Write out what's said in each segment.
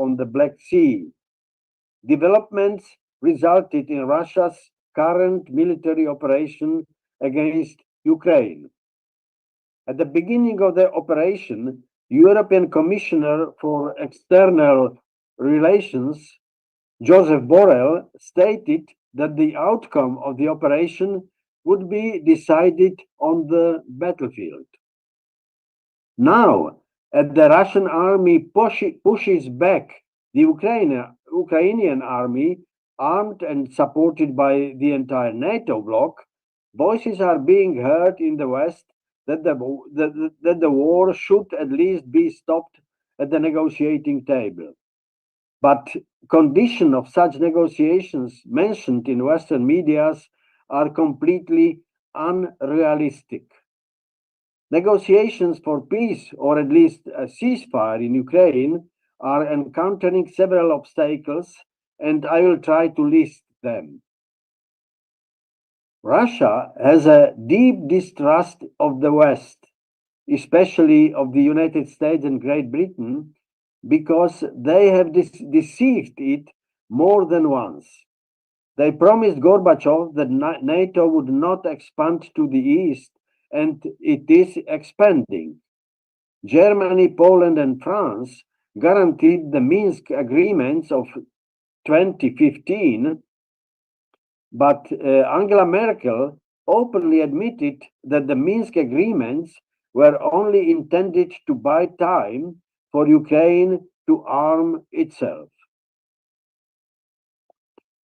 on the Black Sea. Developments resulted in Russia's current military operation against Ukraine. At the beginning of the operation, European Commissioner for External Relations, Joseph Borrell, stated that the outcome of the operation would be decided on the battlefield. Now, as the Russian army pushes back the Ukrainian army, armed and supported by the entire NATO bloc, voices are being heard in the West that the war should at least be stopped at the negotiating table. But conditions of such negotiations mentioned in Western medias are completely unrealistic. Negotiations for peace, or at least a ceasefire in Ukraine, are encountering several obstacles, and I will try to list them. Russia has a deep distrust of the West, especially of the United States and Great Britain, because they have deceived it more than once. They promised Gorbachev that NATO would not expand to the east, and it is expanding. Germany, Poland, and France guaranteed the Minsk agreements of 2015, but Angela Merkel openly admitted that the Minsk agreements were only intended to buy time for Ukraine to arm itself.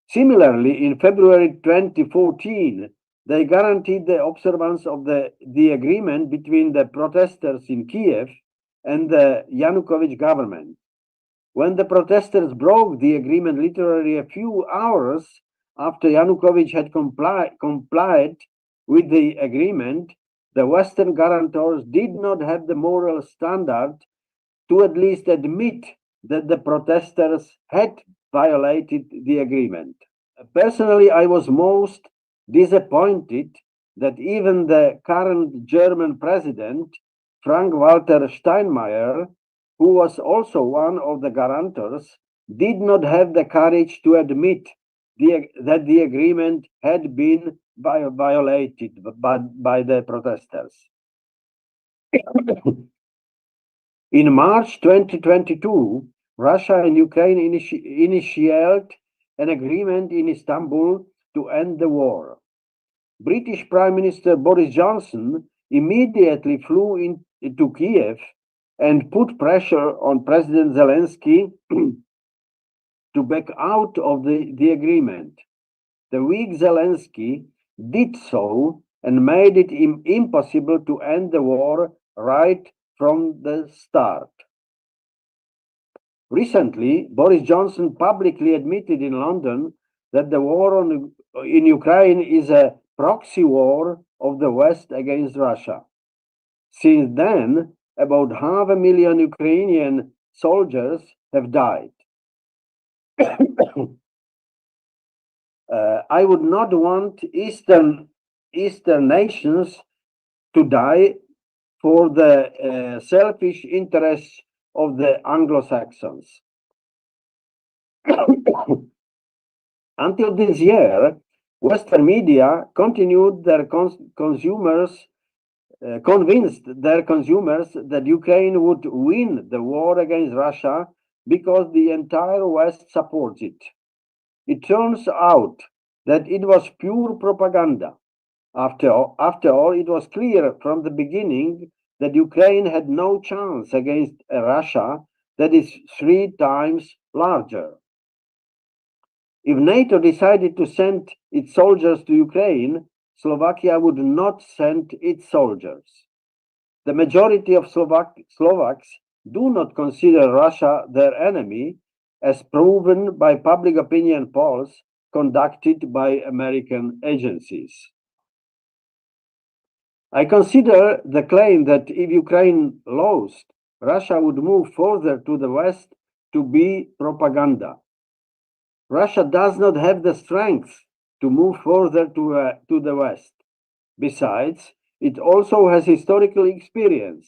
Similarly, in February 2014, they guaranteed the observance of the agreement between the protesters in Kiev and the Yanukovych government. When the protesters broke the agreement literally a few hours after Yanukovych had complied with the agreement, the Western guarantors did not have the moral standard to at least admit that the protesters had violated the agreement. Personally, I was most disappointed that even the current German president, Frank-Walter Steinmeier, who was also one of the guarantors, did not have the courage to admit that the agreement had been violated by the protesters. In March 2022, Russia and Ukraine initiated an agreement in Istanbul to end the war. British Prime Minister Boris Johnson immediately flew into Kiev and put pressure on President Zelensky to back out of the agreement. The weak Zelensky did so and made it impossible to end the war right from the start. Recently, Boris Johnson publicly admitted in London that the war in Ukraine is a proxy war of the West against Russia. Since then, about 500,000 Ukrainian soldiers have died. I would not want Eastern nations to die for the selfish interests of the Anglo-Saxons. Until this year, Western media continued their convinced their consumers that Ukraine would win the war against Russia because the entire West supports it. It turns out that it was pure propaganda. After all, it was clear from the beginning that Ukraine had no chance against a Russia that is 3 times larger. If NATO decided to send its soldiers to Ukraine, Slovakia would not send its soldiers. The majority of Slovaks do not consider Russia their enemy, as proven by public opinion polls conducted by American agencies. I consider the claim that if Ukraine lost, Russia would move further to the West to be propaganda. Russia does not have the strength to move further to the West. Besides, it also has historical experience.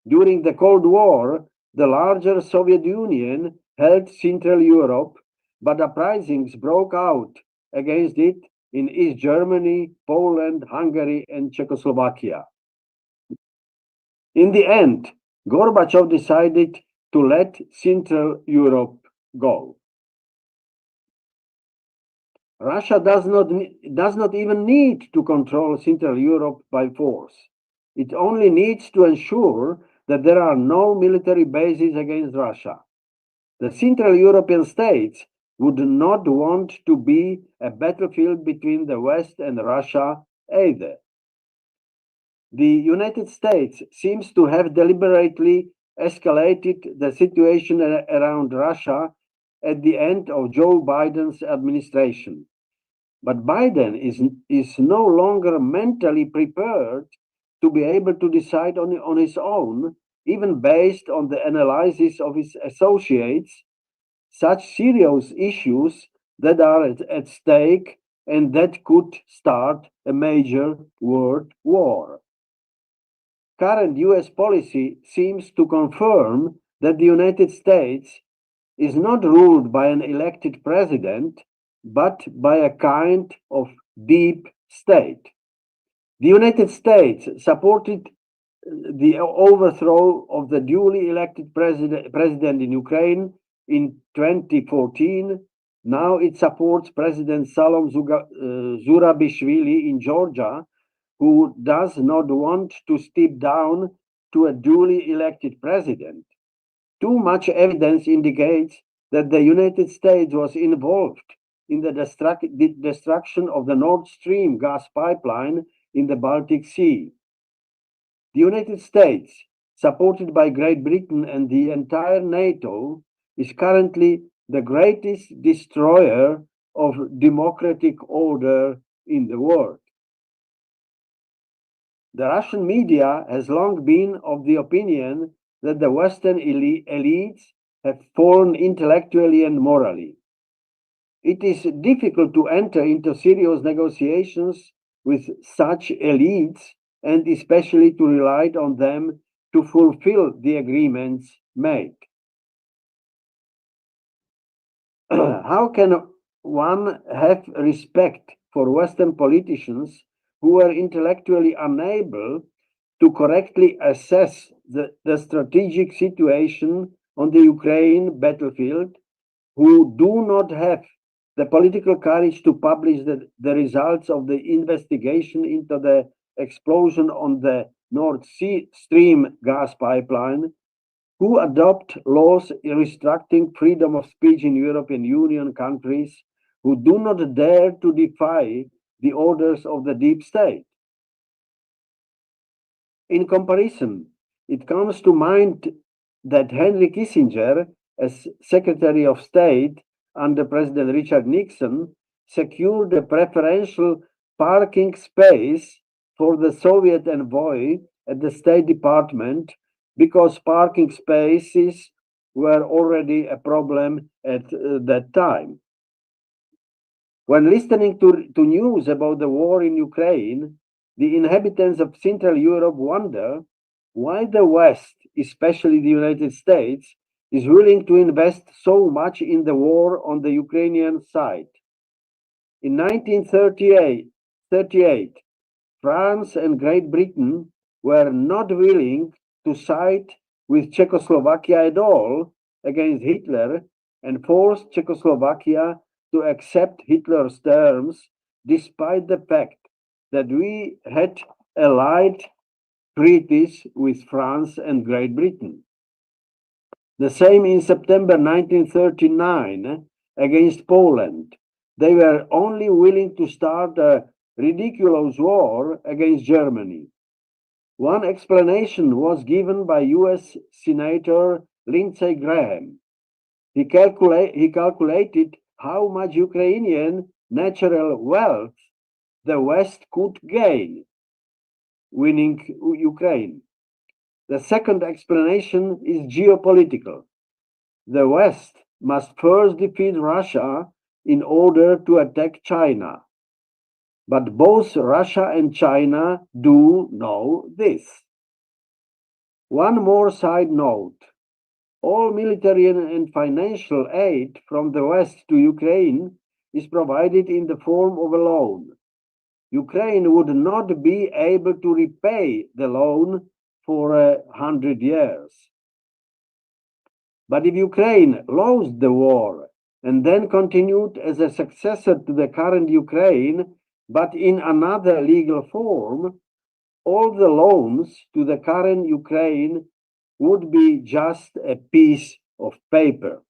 During the Cold War, The larger Soviet Union held Central Europe, but uprisings broke out against it in East Germany, Poland, Hungary, and Czechoslovakia. In the end, Gorbachev decided to let Central Europe go. Russia does not even need to control Central Europe by force. It only needs to ensure that there are no military bases against Russia. The Central European states would not want to be a battlefield between the West and Russia either. The United States seems to have deliberately escalated the situation around Russia at the end of Joe Biden's administration. But Biden is no longer mentally prepared to be able to decide on his own, even based on the analysis of his associates, such serious issues that are at stake and that could start a major world war. Current US policy seems to confirm that the United States is not ruled by an elected president, but by a kind of deep state. The United States supported the overthrow of the duly elected president in Ukraine in 2014. Now it supports President Salom Zurabishvili in Georgia, who does not want to step down to a duly elected president. Too much evidence indicates that the United States was involved in the destruction of the Nord Stream gas pipeline in the Baltic Sea. The United States, supported by Great Britain and the entire NATO, is currently the greatest destroyer of democratic order in the world. The Russian media has long been of the opinion that the Western elites have fallen intellectually and morally. It is difficult to enter into serious negotiations with such elites and especially to rely on them to fulfill the agreements made. How can one have respect for Western politicians who are intellectually unable to correctly assess the strategic situation on the Ukraine battlefield, who do not have the political courage to publish the results of the investigation into the explosion on the Nord Stream gas pipeline, who adopt laws restricting freedom of speech in European Union countries, who do not dare to defy the orders of the deep state. In comparison, it comes to mind that Henry Kissinger, as Secretary of State under President Richard Nixon, secured a preferential parking space for the Soviet envoy at the State Department because parking spaces were already a problem at that time. When listening to news about the war in Ukraine, the inhabitants of Central Europe wonder why the West, especially the United States, is willing to invest so much in the war on the Ukrainian side. In 1938, France and Great Britain were not willing to side with Czechoslovakia at all against Hitler and forced Czechoslovakia to accept Hitler's terms, despite the fact that we had allied treaties with France and Great Britain. The same in September 1939 against Poland. They were only willing to start a ridiculous war against Germany. One explanation was given by US Senator Lindsey Graham. He calculated how much Ukrainian natural wealth the West could gain winning Ukraine. The second explanation is geopolitical. The West must first defeat Russia in order to attack China. But both Russia and China do know this. One more side note. All military and financial aid from the West to Ukraine is provided in the form of a loan. Ukraine would not be able to repay the loan for 100 years. But if Ukraine lost the war and then continued as a successor to the current Ukraine, but in another legal form, all the loans to the current Ukraine would be just a piece of paper.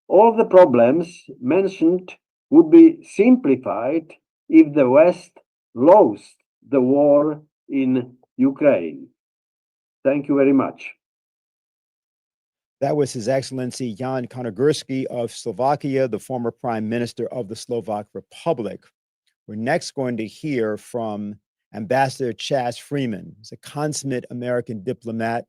All the problems mentioned would be simplified if the West lost the war in Ukraine. Thank you very much. That was His Excellency Jan Konogurski of Slovakia, the former Prime Minister of the Slovak Republic. We're next going to hear from Ambassador Chas Freeman. He's a consummate American diplomat.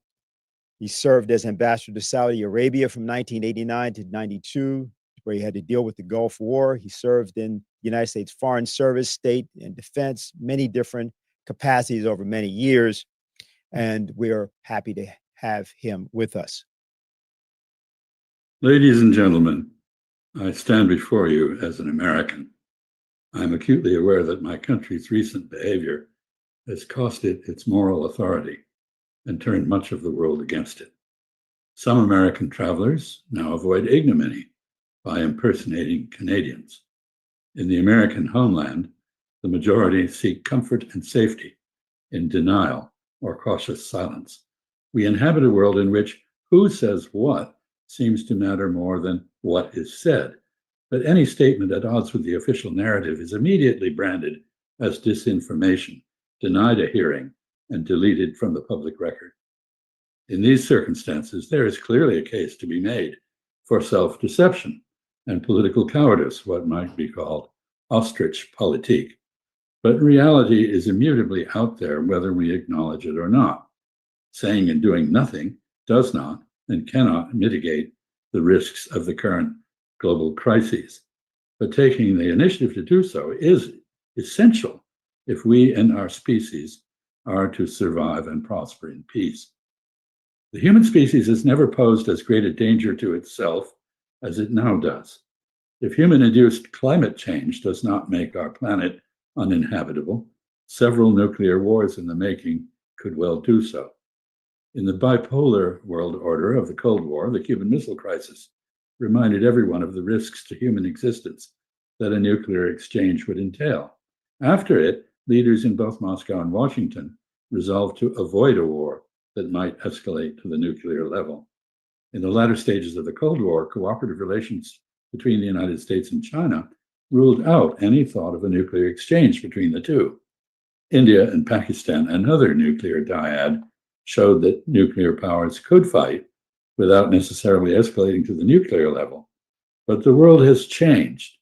He served as ambassador to Saudi Arabia from 1989 to 92, where he had to deal with the Gulf War. He served in the United States Foreign Service, State and Defense, many different capacities over many years. And we're happy to have him with us. Ladies and gentlemen, I stand before you as an American. I'm acutely aware that my country's recent behavior has cost it its moral authority and turned much of the world against it. Some American travelers now avoid ignominy by impersonating Canadians. In the American homeland, the majority seek comfort and safety in denial or cautious silence. We inhabit a world in which who says what seems to matter more than what is said. But any statement at odds with the official narrative is immediately branded as disinformation, denied a hearing, and deleted from the public record. In these circumstances, there is clearly a case to be made for self-deception and political cowardice, what might be called ostrich politique. But reality is immutably out there whether we acknowledge it or not. Saying and doing nothing does not and cannot mitigate the risks of the current global crises. But taking the initiative to do so is essential if we and our species are to survive and prosper in peace. The human species has never posed as great a danger to itself as it now does. If human-induced climate change does not make our planet uninhabitable, several nuclear wars in the making could well do so. In the bipolar world order of the Cold War, the Cuban Missile Crisis reminded everyone of the risks to human existence that a nuclear exchange would entail. After it, leaders in both Moscow and Washington resolved to avoid a war that might escalate to the nuclear level. In the latter stages of the Cold War, cooperative relations between the United States and China ruled out any thought of a nuclear exchange between the two. India and Pakistan, another nuclear dyad, showed that nuclear powers could fight without necessarily escalating to the nuclear level. But the world has changed,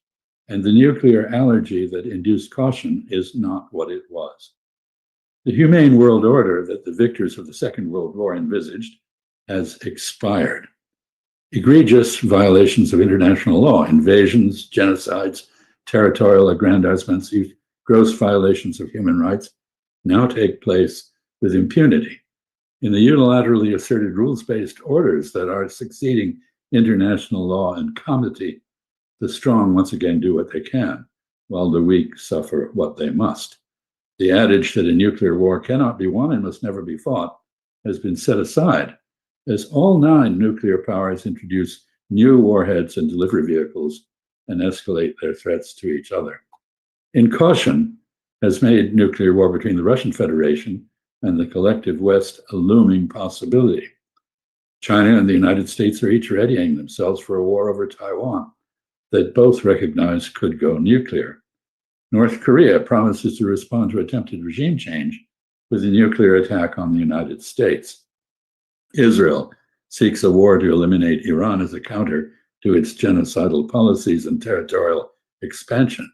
and the nuclear allergy that induced caution is not what it was. The humane world order that the victors of the Second World War envisaged has expired. Egregious violations of international law, invasions, genocides, territorial aggrandizements, gross violations of human rights now take place with impunity. In the unilaterally asserted rules-based orders that are succeeding international law and comity, the strong once again do what they can, while the weak suffer what they must. The adage that a nuclear war cannot be won and must never be fought has been set aside, as all 9 nuclear powers introduce new warheads and delivery vehicles and escalate their threats to each other. Caution has made nuclear war between the Russian Federation and the collective West a looming possibility. China and the United States are each readying themselves for a war over Taiwan that both recognize could go nuclear. North Korea promises to respond to attempted regime change with a nuclear attack on the United States. Israel seeks a war to eliminate Iran as a counter to its genocidal policies and territorial expansion,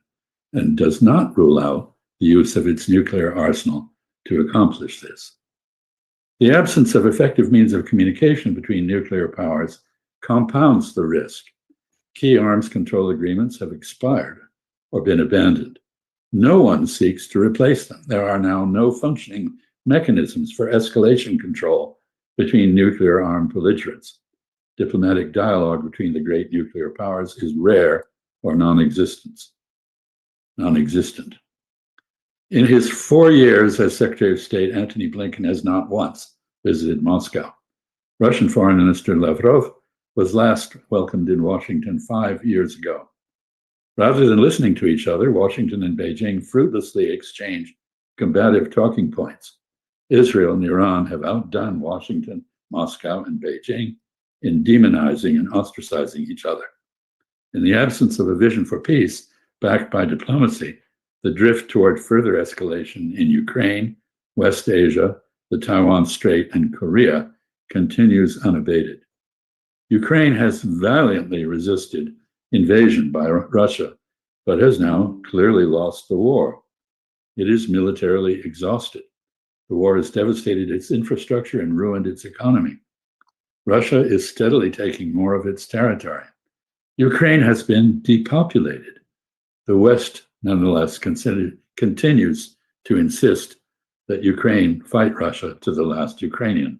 and does not rule out the use of its nuclear arsenal to accomplish this. The absence of effective means of communication between nuclear powers compounds the risk. Key arms control agreements have expired or been abandoned. No one seeks to replace them. There are now no functioning mechanisms for escalation control between nuclear-armed belligerents. Diplomatic dialogue between the great nuclear powers is rare or non-existent. In his 4 years as Secretary of State, Antony Blinken has not once visited Moscow. Russian Foreign Minister Lavrov was last welcomed in Washington 5 years ago. Rather than listening to each other, Washington and Beijing fruitlessly exchange combative talking points. Israel and Iran have outdone Washington, Moscow, and Beijing in demonizing and ostracizing each other. In the absence of a vision for peace backed by diplomacy, the drift toward further escalation in Ukraine, West Asia, the Taiwan Strait, and Korea continues unabated. Ukraine has valiantly resisted invasion by Russia, but has now clearly lost the war. It is militarily exhausted. The war has devastated its infrastructure and ruined its economy. Russia is steadily taking more of its territory. Ukraine has been depopulated. The West, nonetheless, continues to insist that Ukraine fight Russia to the last Ukrainian.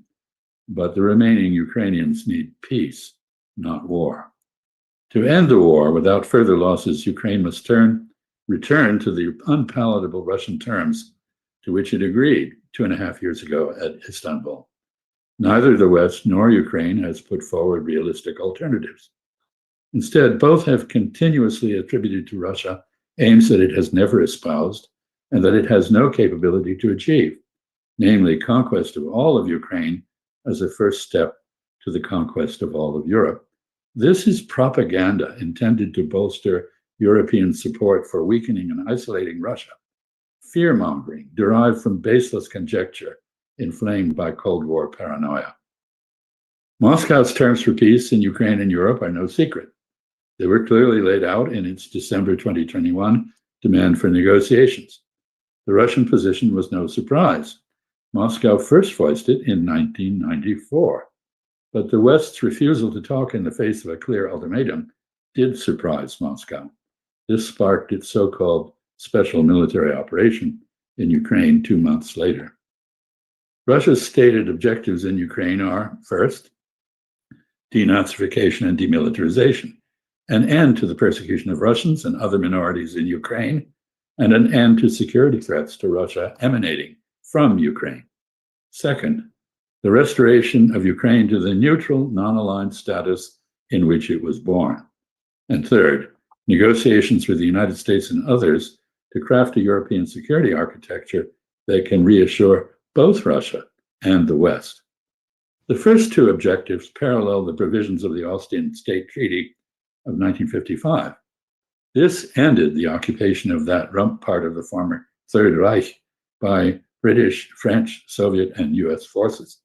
But the remaining Ukrainians need peace, not war. To end the war without further losses, Ukraine must return to the unpalatable Russian terms to which it agreed 2.5 years ago at Istanbul. Neither the West nor Ukraine has put forward realistic alternatives. Instead, both have continuously attributed to Russia aims that it has never espoused and that it has no capability to achieve, namely conquest of all of Ukraine as a first step to the conquest of all of Europe. This is propaganda intended to bolster European support for weakening and isolating Russia, fear-mongering derived from baseless conjecture inflamed by Cold War paranoia. Moscow's terms for peace in Ukraine and Europe are no secret. They were clearly laid out in its December 2021 demand for negotiations. The Russian position was no surprise. Moscow first voiced it in 1994. But the West's refusal to talk in the face of a clear ultimatum did surprise Moscow. This sparked its so-called special military operation in Ukraine 2 months later. Russia's stated objectives in Ukraine are, first, denazification and demilitarization, an end to the persecution of Russians and other minorities in Ukraine, and an end to security threats to Russia emanating from Ukraine. Second, the restoration of Ukraine to the neutral, non-aligned status in which it was born. And third, negotiations with the United States and others to craft a European security architecture that can reassure both Russia and the West. The first two objectives parallel the provisions of the Austrian State Treaty of 1955. This ended the occupation of that rump part of the former Third Reich by British, French, Soviet, and US forces.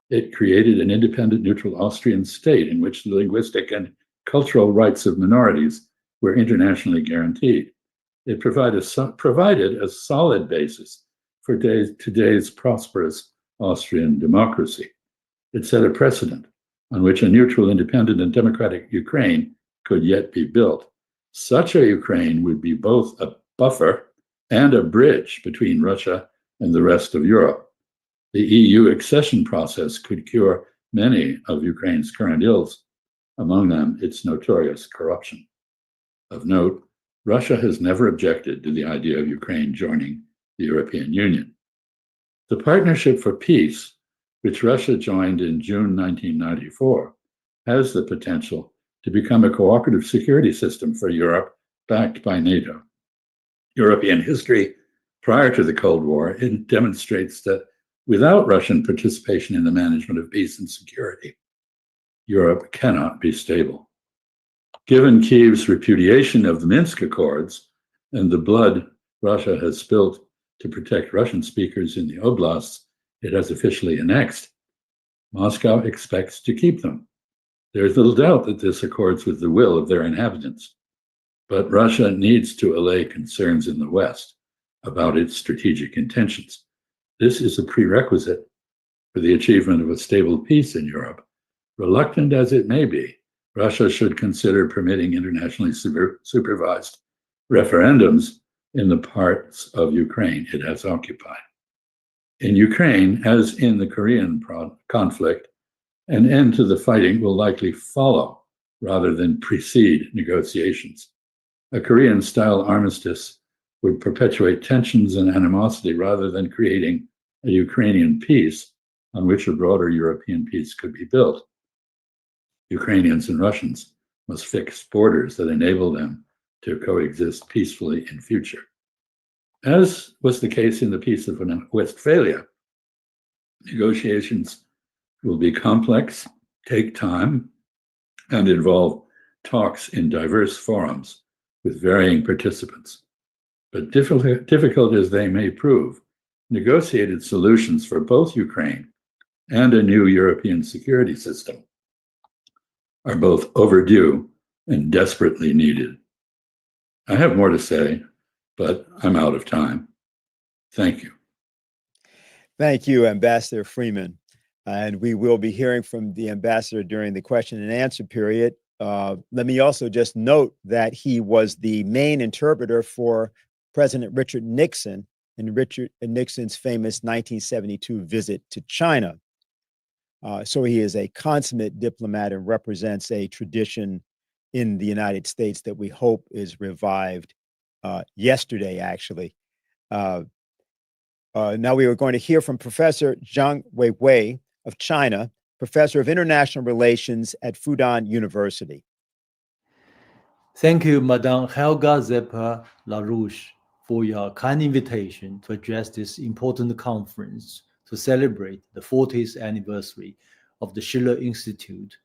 It created an independent, neutral Austrian state in which the linguistic and cultural rights of minorities were internationally guaranteed. It provided a solid basis for today's prosperous Austrian democracy. It set a precedent on which a neutral, independent, and democratic Ukraine could yet be built. Such a Ukraine would be both a buffer and a bridge between Russia and the rest of Europe. The EU accession process could cure many of Ukraine's current ills, among them its notorious corruption. Of note, Russia has never objected to the idea of Ukraine joining the European Union. The Partnership for Peace, which Russia joined in June 1994, has the potential to become a cooperative security system for Europe backed by NATO. European history prior to the Cold War demonstrates that without Russian participation in the management of peace and security, Europe cannot be stable. Given Kyiv's repudiation of the Minsk Accords and the blood Russia has spilt to protect Russian speakers in the oblasts it has officially annexed, Moscow expects to keep them. There is little doubt that this accords with the will of their inhabitants. But Russia needs to allay concerns in the West about its strategic intentions. This is a prerequisite for the achievement of a stable peace in Europe. Reluctant as it may be, Russia should consider permitting internationally supervised referendums in the parts of Ukraine it has occupied. In Ukraine, as in the Korean conflict, an end to the fighting will likely follow rather than precede negotiations. A Korean-style armistice would perpetuate tensions and animosity rather than creating a Ukrainian peace on which a broader European peace could be built. Ukrainians and Russians must fix borders that enable them to coexist peacefully in future. As was the case in the Peace of Westphalia, negotiations will be complex, take time, and involve talks in diverse forums with varying participants. But difficult as they may prove, negotiated solutions for both Ukraine and a new European security system are both overdue and desperately needed. I have more to say, but I'm out of time. Thank you. Thank you, Ambassador Freeman. And we will be hearing from the ambassador during the question and answer period. Let me also just note that he was the main interpreter for President Richard Nixon in Richard Nixon's famous 1972 visit to China. So he is a consummate diplomat and represents a tradition in the United States that we hope is revived yesterday, actually. Now we are going to hear from Professor Zhang Weiwei of China, Professor of International Relations at Fudan University. Thank you, Madame Helga Zeppa LaRouche, for your kind invitation to address this important conference to celebrate the 40th anniversary of the Schiller Institute.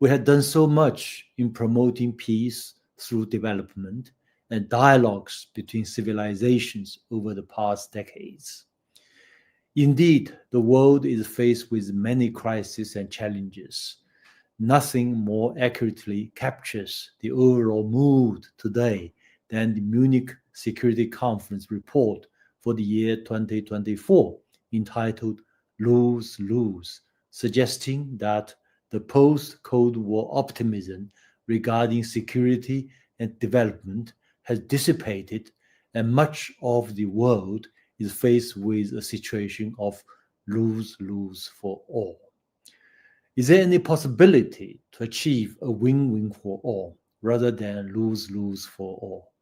We have done so much in promoting peace through development and dialogues between civilizations over the past decades. Indeed, the world is faced with many crises and challenges. Nothing more accurately captures the overall mood today than the Munich Security Conference report for the year 2024, entitled Lose-Lose, suggesting that the post-Cold War optimism regarding security and development has dissipated, and much of the world is faced with a situation of lose-lose for all. Is there any possibility to achieve a win-win for all rather than lose-lose for all?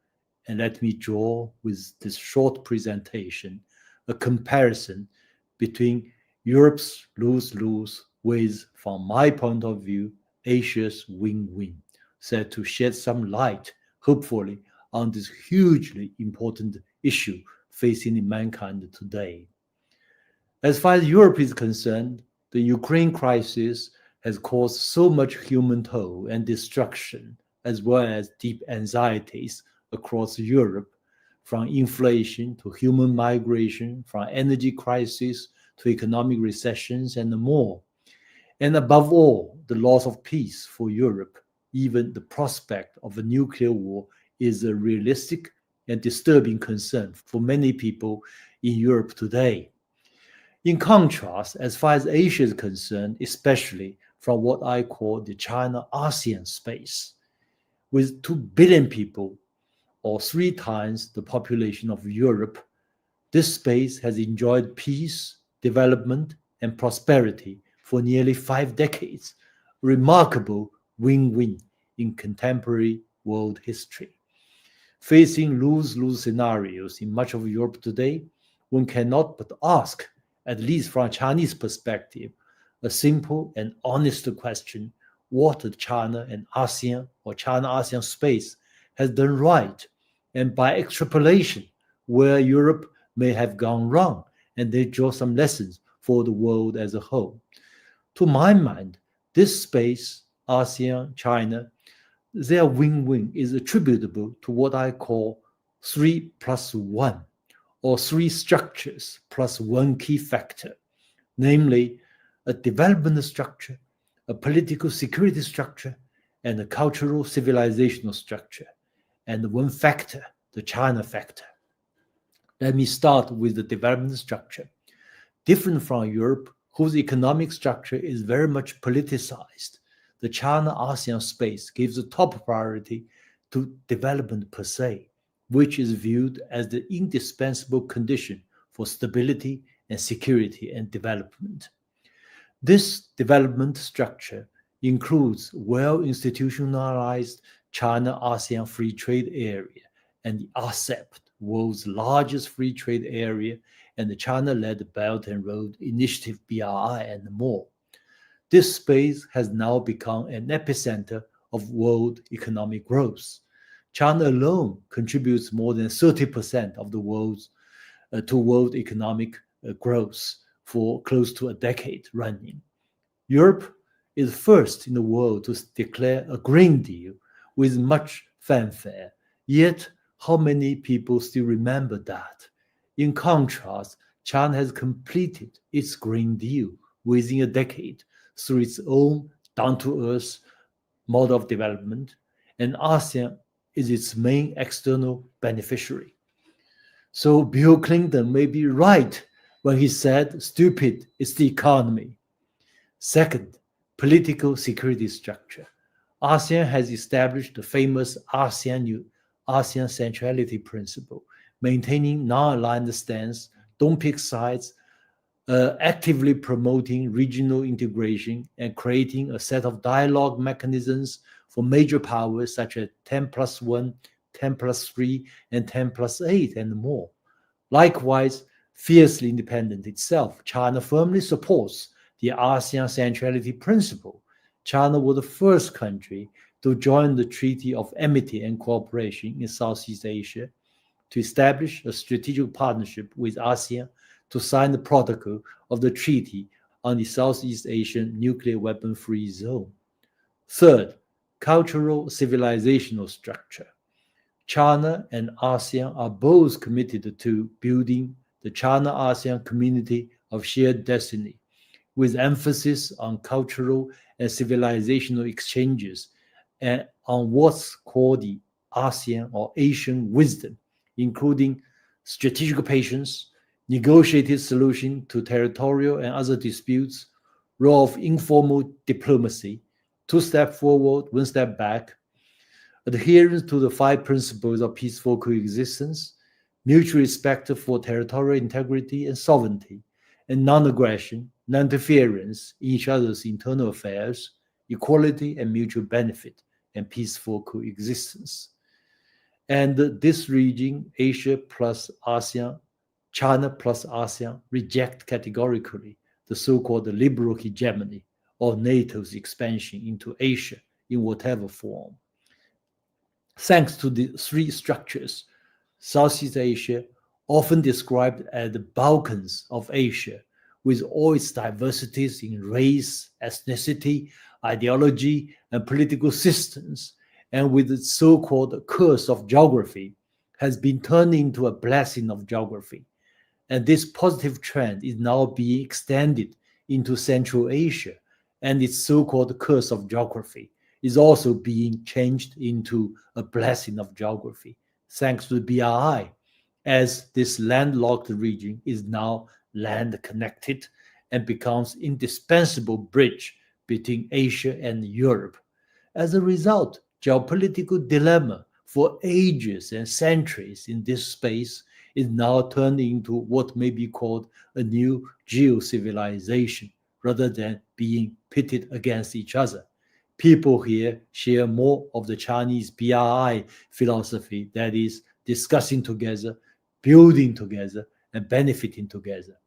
And let me draw with this short presentation a comparison between Europe's lose-lose with, from my point of view, Asia's win-win, so to shed some light, hopefully, on this hugely important issue facing mankind today. As far as Europe is concerned, the Ukraine crisis has caused so much human toll and destruction, as well as deep anxieties across Europe, from inflation to human migration, from energy crisis to economic recessions and more. And above all, the loss of peace for Europe. Even the prospect of a nuclear war is a realistic and disturbing concern for many people in Europe today. In contrast, as far as Asia is concerned, especially from what I call the China-ASEAN space, with 2 billion people, or 3 times the population of Europe, this space has enjoyed peace, development, and prosperity for nearly 5 decades, remarkable win-win in contemporary world history. Facing lose-lose scenarios in much of Europe today, one cannot but ask, at least from a Chinese perspective, a simple and honest question: what the China and ASEAN or China-ASEAN space has done right, and by extrapolation, where Europe may have gone wrong, and they draw some lessons for the world as a whole. To my mind, this space, ASEAN, China, their win-win is attributable to what I call 3+1, or 3 structures plus 1 key factor, namely a development structure, a political security structure, and a cultural civilizational structure, and 1 factor, the China factor. Let me start with the development structure. Different from Europe, whose economic structure is very much politicized, the China-ASEAN space gives a top priority to development per se, which is viewed as the indispensable condition for stability and security and development. This development structure includes well-institutionalized China-ASEAN Free Trade Area and the RCEP, world's largest free trade area, and the China-led Belt and Road Initiative BRI, and more. This space has now become an epicenter of world economic growth. China alone contributes more than 30% of the world's to world economic growth for close to a decade running. Europe is first in the world to declare a Green Deal with much fanfare. Yet, how many people still remember that? In contrast, China has completed its Green Deal within a decade through its own down-to-earth model of development, and ASEAN is its main external beneficiary. So Bill Clinton may be right when he said stupid is the economy. Second, political security structure. ASEAN has established the famous ASEAN centrality principle, maintaining non-aligned stance, don't pick sides, actively promoting regional integration and creating a set of dialogue mechanisms for major powers such as 10+1, 10+3, and 10+8, and more. Likewise, fiercely independent itself, China firmly supports the ASEAN centrality principle. China was the first country to join the Treaty of Amity and Cooperation in Southeast Asia, to establish a strategic partnership with ASEAN, to sign the protocol of the Treaty on the Southeast Asian Nuclear Weapon-Free Zone. Third, cultural civilizational structure. China and ASEAN are both committed to building the China-ASEAN community of shared destiny, with emphasis on cultural and civilizational exchanges and on what's called the ASEAN or Asian wisdom, including strategic patience, negotiated solution to territorial and other disputes, role of informal diplomacy, 2 steps forward, 1 step back, adherence to the 5 principles of peaceful coexistence, mutual respect for territorial integrity and sovereignty, and non-aggression, non-interference in each other's internal affairs, equality and mutual benefit, and peaceful coexistence. And this region, Asia plus ASEAN, China plus ASEAN, reject categorically the so-called liberal hegemony or NATO's expansion into Asia in whatever form. Thanks to the 3 structures, Southeast Asia, often described as the Balkans of Asia, with all its diversities in race, ethnicity, ideology, and political systems, and with its so-called curse of geography, has been turned into a blessing of geography. And this positive trend is now being extended into Central Asia, and its so-called curse of geography is also being changed into a blessing of geography, thanks to the BRI, as this landlocked region is now land-connected and becomes an indispensable bridge between Asia and Europe. As a result, geopolitical dilemma for ages and centuries in this space is now turned into what may be called a new geo-civilization, rather than being pitted against each other. People here share more of the Chinese BRI philosophy, that is, discussing together, building together, and benefiting together.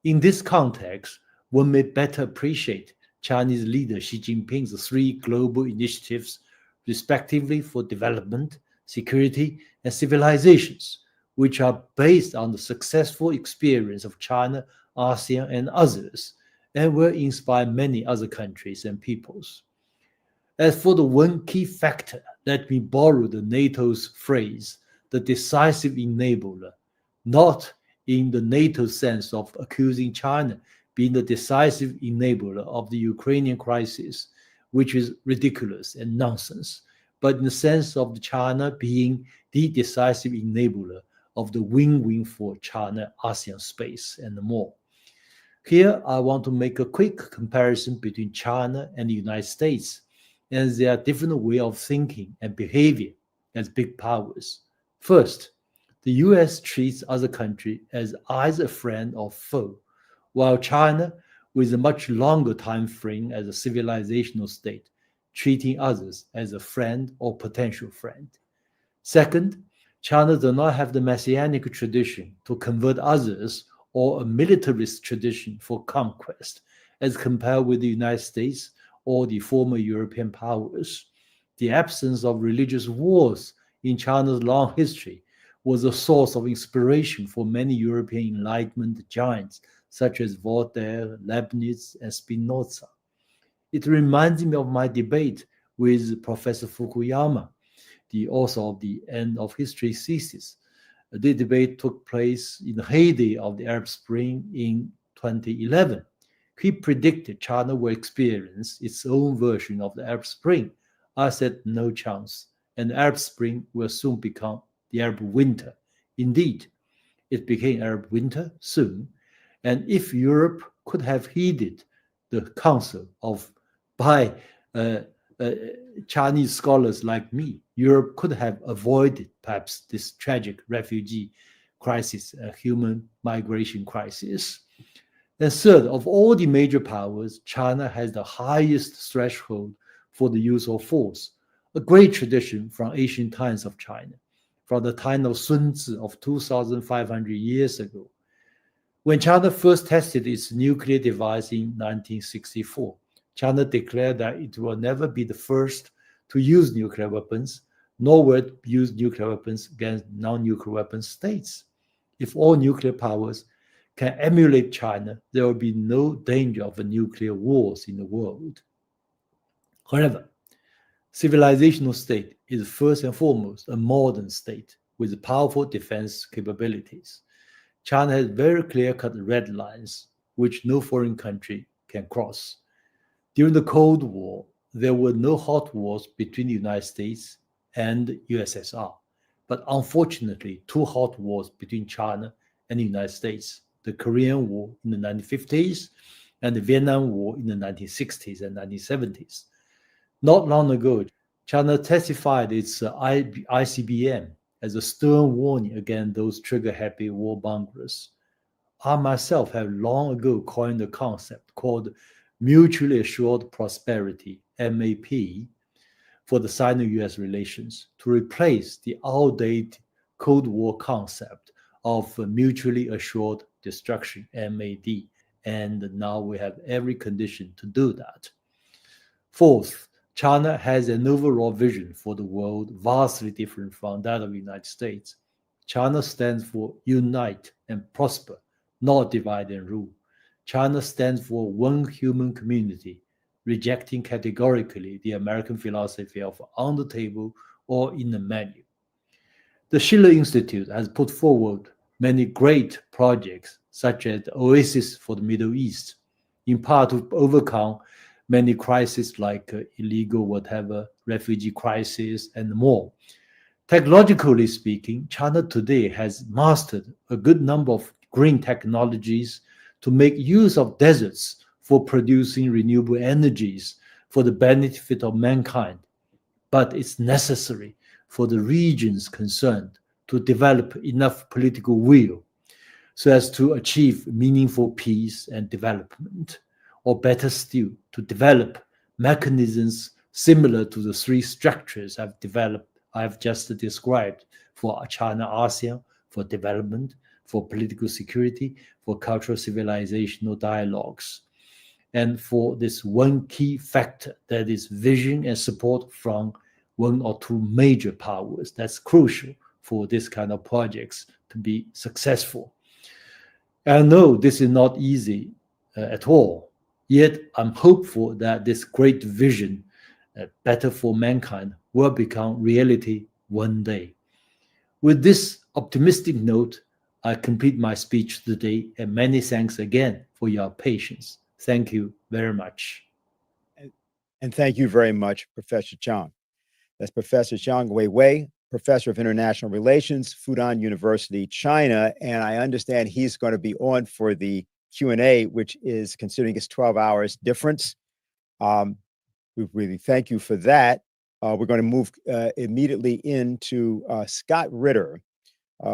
In this context, one may better appreciate Chinese leader Xi Jinping's 3 global initiatives, respectively for development, security, and civilizations, which are based on the successful experience of China, ASEAN, and others, and will inspire many other countries and peoples. As for the one key factor, let me borrow the NATO's phrase, the decisive enabler, not in the NATO sense of accusing China being the decisive enabler of the Ukrainian crisis, which is ridiculous and nonsense, but in the sense of China being the decisive enabler of the win-win for China-ASEAN space and more. Here, I want to make a quick comparison between China and the United States, and their different way of thinking and behavior as big powers. First, The US treats other countries as either a friend or foe, while China, with a much longer time frame as a civilizational state, treating others as a friend or potential friend. Second, China does not have the messianic tradition to convert others or a militarist tradition for conquest, as compared with the United States or the former European powers. The absence of religious wars in China's long history was a source of inspiration for many European Enlightenment giants such as Voltaire, Leibniz, and Spinoza. It reminds me of my debate with Professor Fukuyama, the author of the End of History thesis. The debate took place in the heyday of the Arab Spring in 2011. He predicted China will experience its own version of the Arab Spring. I said no chance, and the Arab Spring will soon become the Arab Winter. Indeed, it became Arab Winter soon, and if Europe could have heeded the counsel of by Chinese scholars like me, Europe could have avoided perhaps this tragic refugee crisis, a human migration crisis. And third, of all the major powers, China has the highest threshold for the use of force, a great tradition from ancient times of China, from the time of Sun Tzu of 2,500 years ago. When China first tested its nuclear device in 1964, China declared that it will never be the first to use nuclear weapons, nor will it use nuclear weapons against non-nuclear weapon states. If all nuclear powers can emulate China, there will be no danger of a nuclear wars in the world. However, civilizational state is first and foremost a modern state with powerful defense capabilities. China has very clear-cut red lines, which no foreign country can cross. During the Cold War, there were no hot wars between the United States and USSR, but unfortunately, two hot wars between China and the United States, the Korean War in the 1950s and the Vietnam War in the 1960s and 1970s. Not long ago, China testified its ICBM as a stern warning against those trigger-happy warmongers. I myself have long ago coined a concept called Mutually Assured Prosperity, MAP, for the Sino-US relations to replace the outdated Cold War concept of mutually assured destruction, MAD, and now we have every condition to do that. Fourth, China has an overall vision for the world vastly different from that of the United States. China stands for unite and prosper, not divide and rule. China stands for one human community, rejecting categorically the American philosophy of on the table or in the menu. The Schiller Institute has put forward many great projects, such as the Oasis for the Middle East, in part to overcome many crises like illegal whatever, refugee crisis, and more. Technologically speaking, China today has mastered a good number of green technologies to make use of deserts for producing renewable energies for the benefit of mankind. But it's necessary for the regions concerned to develop enough political will so as to achieve meaningful peace and development, or better still, to develop mechanisms similar to the three structures I've just described for China ASEAN, for development, for political security, for cultural civilizational dialogues, and for this one key factor, that is vision and support from one or two major powers. That's crucial for this kind of projects to be successful. I know this is not easy at all, yet I'm hopeful that this great vision, better for mankind, will become reality one day. With this optimistic note, I complete my speech today, and many thanks again for your patience. Thank you very much. And thank you very much, Professor Chang. That's Professor Zhang Weiwei, Professor of International Relations, Fudan University, China. And I understand he's going to be on for the Q&A, which is, considering it's 12 hours difference. We really thank you for that. We're going to move immediately into Scott Ritter.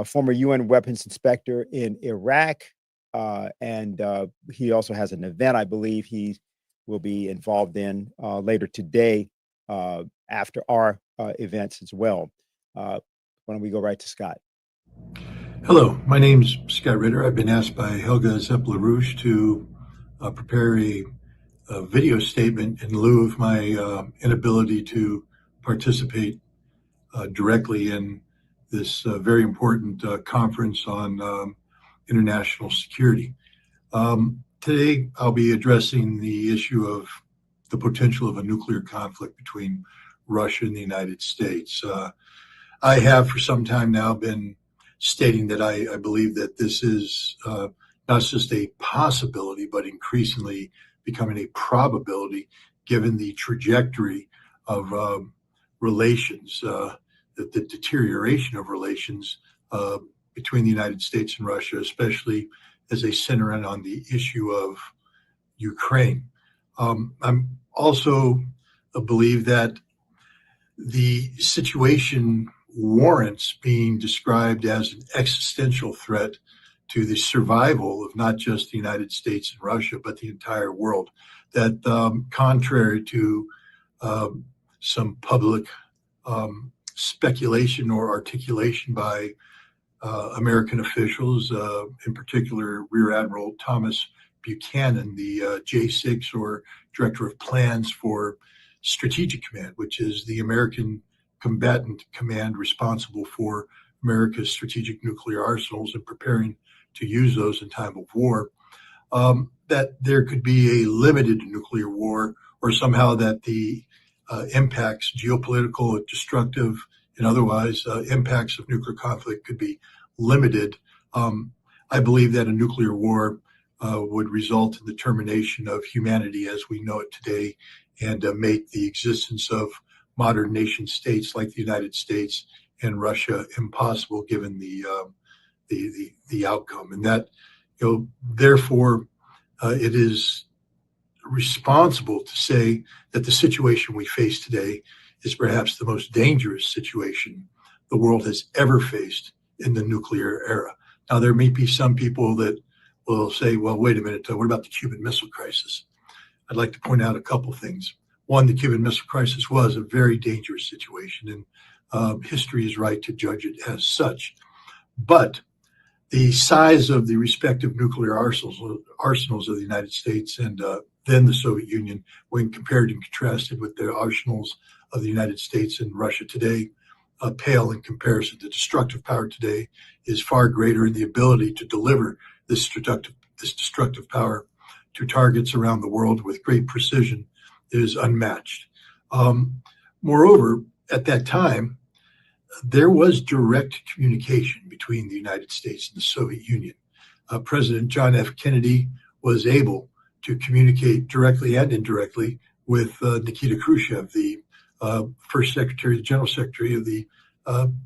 former UN weapons inspector in Iraq. And he also has an event I believe he will be involved in later today after our events as well. Why don't we go right to Scott? Hello, my name's Scott Ritter. I've been asked by Helga Zepp-LaRouche to prepare a video statement in lieu of my inability to participate directly in this very important conference on international security. Today, I'll be addressing the issue of the potential of a nuclear conflict between Russia and the United States. I have for some time now been stating that I believe that this is not just a possibility, but increasingly becoming a probability given the trajectory of relations, the deterioration of relations between the United States and Russia, especially as they center in on the issue of Ukraine. I'm also believe that the situation warrants being described as an existential threat to the survival of not just the United States and Russia, but the entire world. That contrary to some public speculation or articulation by American officials, in particular Rear Admiral Thomas Buchanan, the J6 or Director of Plans for Strategic Command, which is the American combatant command responsible for America's strategic nuclear arsenals and preparing to use those in time of war, that there could be a limited nuclear war, or somehow that the impacts, geopolitical, destructive, and otherwise impacts of nuclear conflict could be limited. I believe that a nuclear war would result in the termination of humanity as we know it today, and make the existence of modern nation states like the United States and Russia impossible, given the outcome. And that, therefore, it is responsible to say that the situation we face today is perhaps the most dangerous situation the world has ever faced in the nuclear era. Now, there may be some people that will say, well, wait a minute, what about the Cuban Missile Crisis? I'd like to point out a couple things. One, the Cuban Missile Crisis was a very dangerous situation, and history is right to judge it as such. But the size of the respective nuclear arsenals of the United States and then the Soviet Union, when compared and contrasted with the arsenals of the United States and Russia today, pale in comparison. The destructive power today is far greater, and the ability to deliver this destructive power to targets around the world with great precision is unmatched. Moreover, at that time, there was direct communication between the United States and the Soviet Union. President John F. Kennedy was able to communicate directly and indirectly with Nikita Khrushchev, the first secretary, the general secretary of the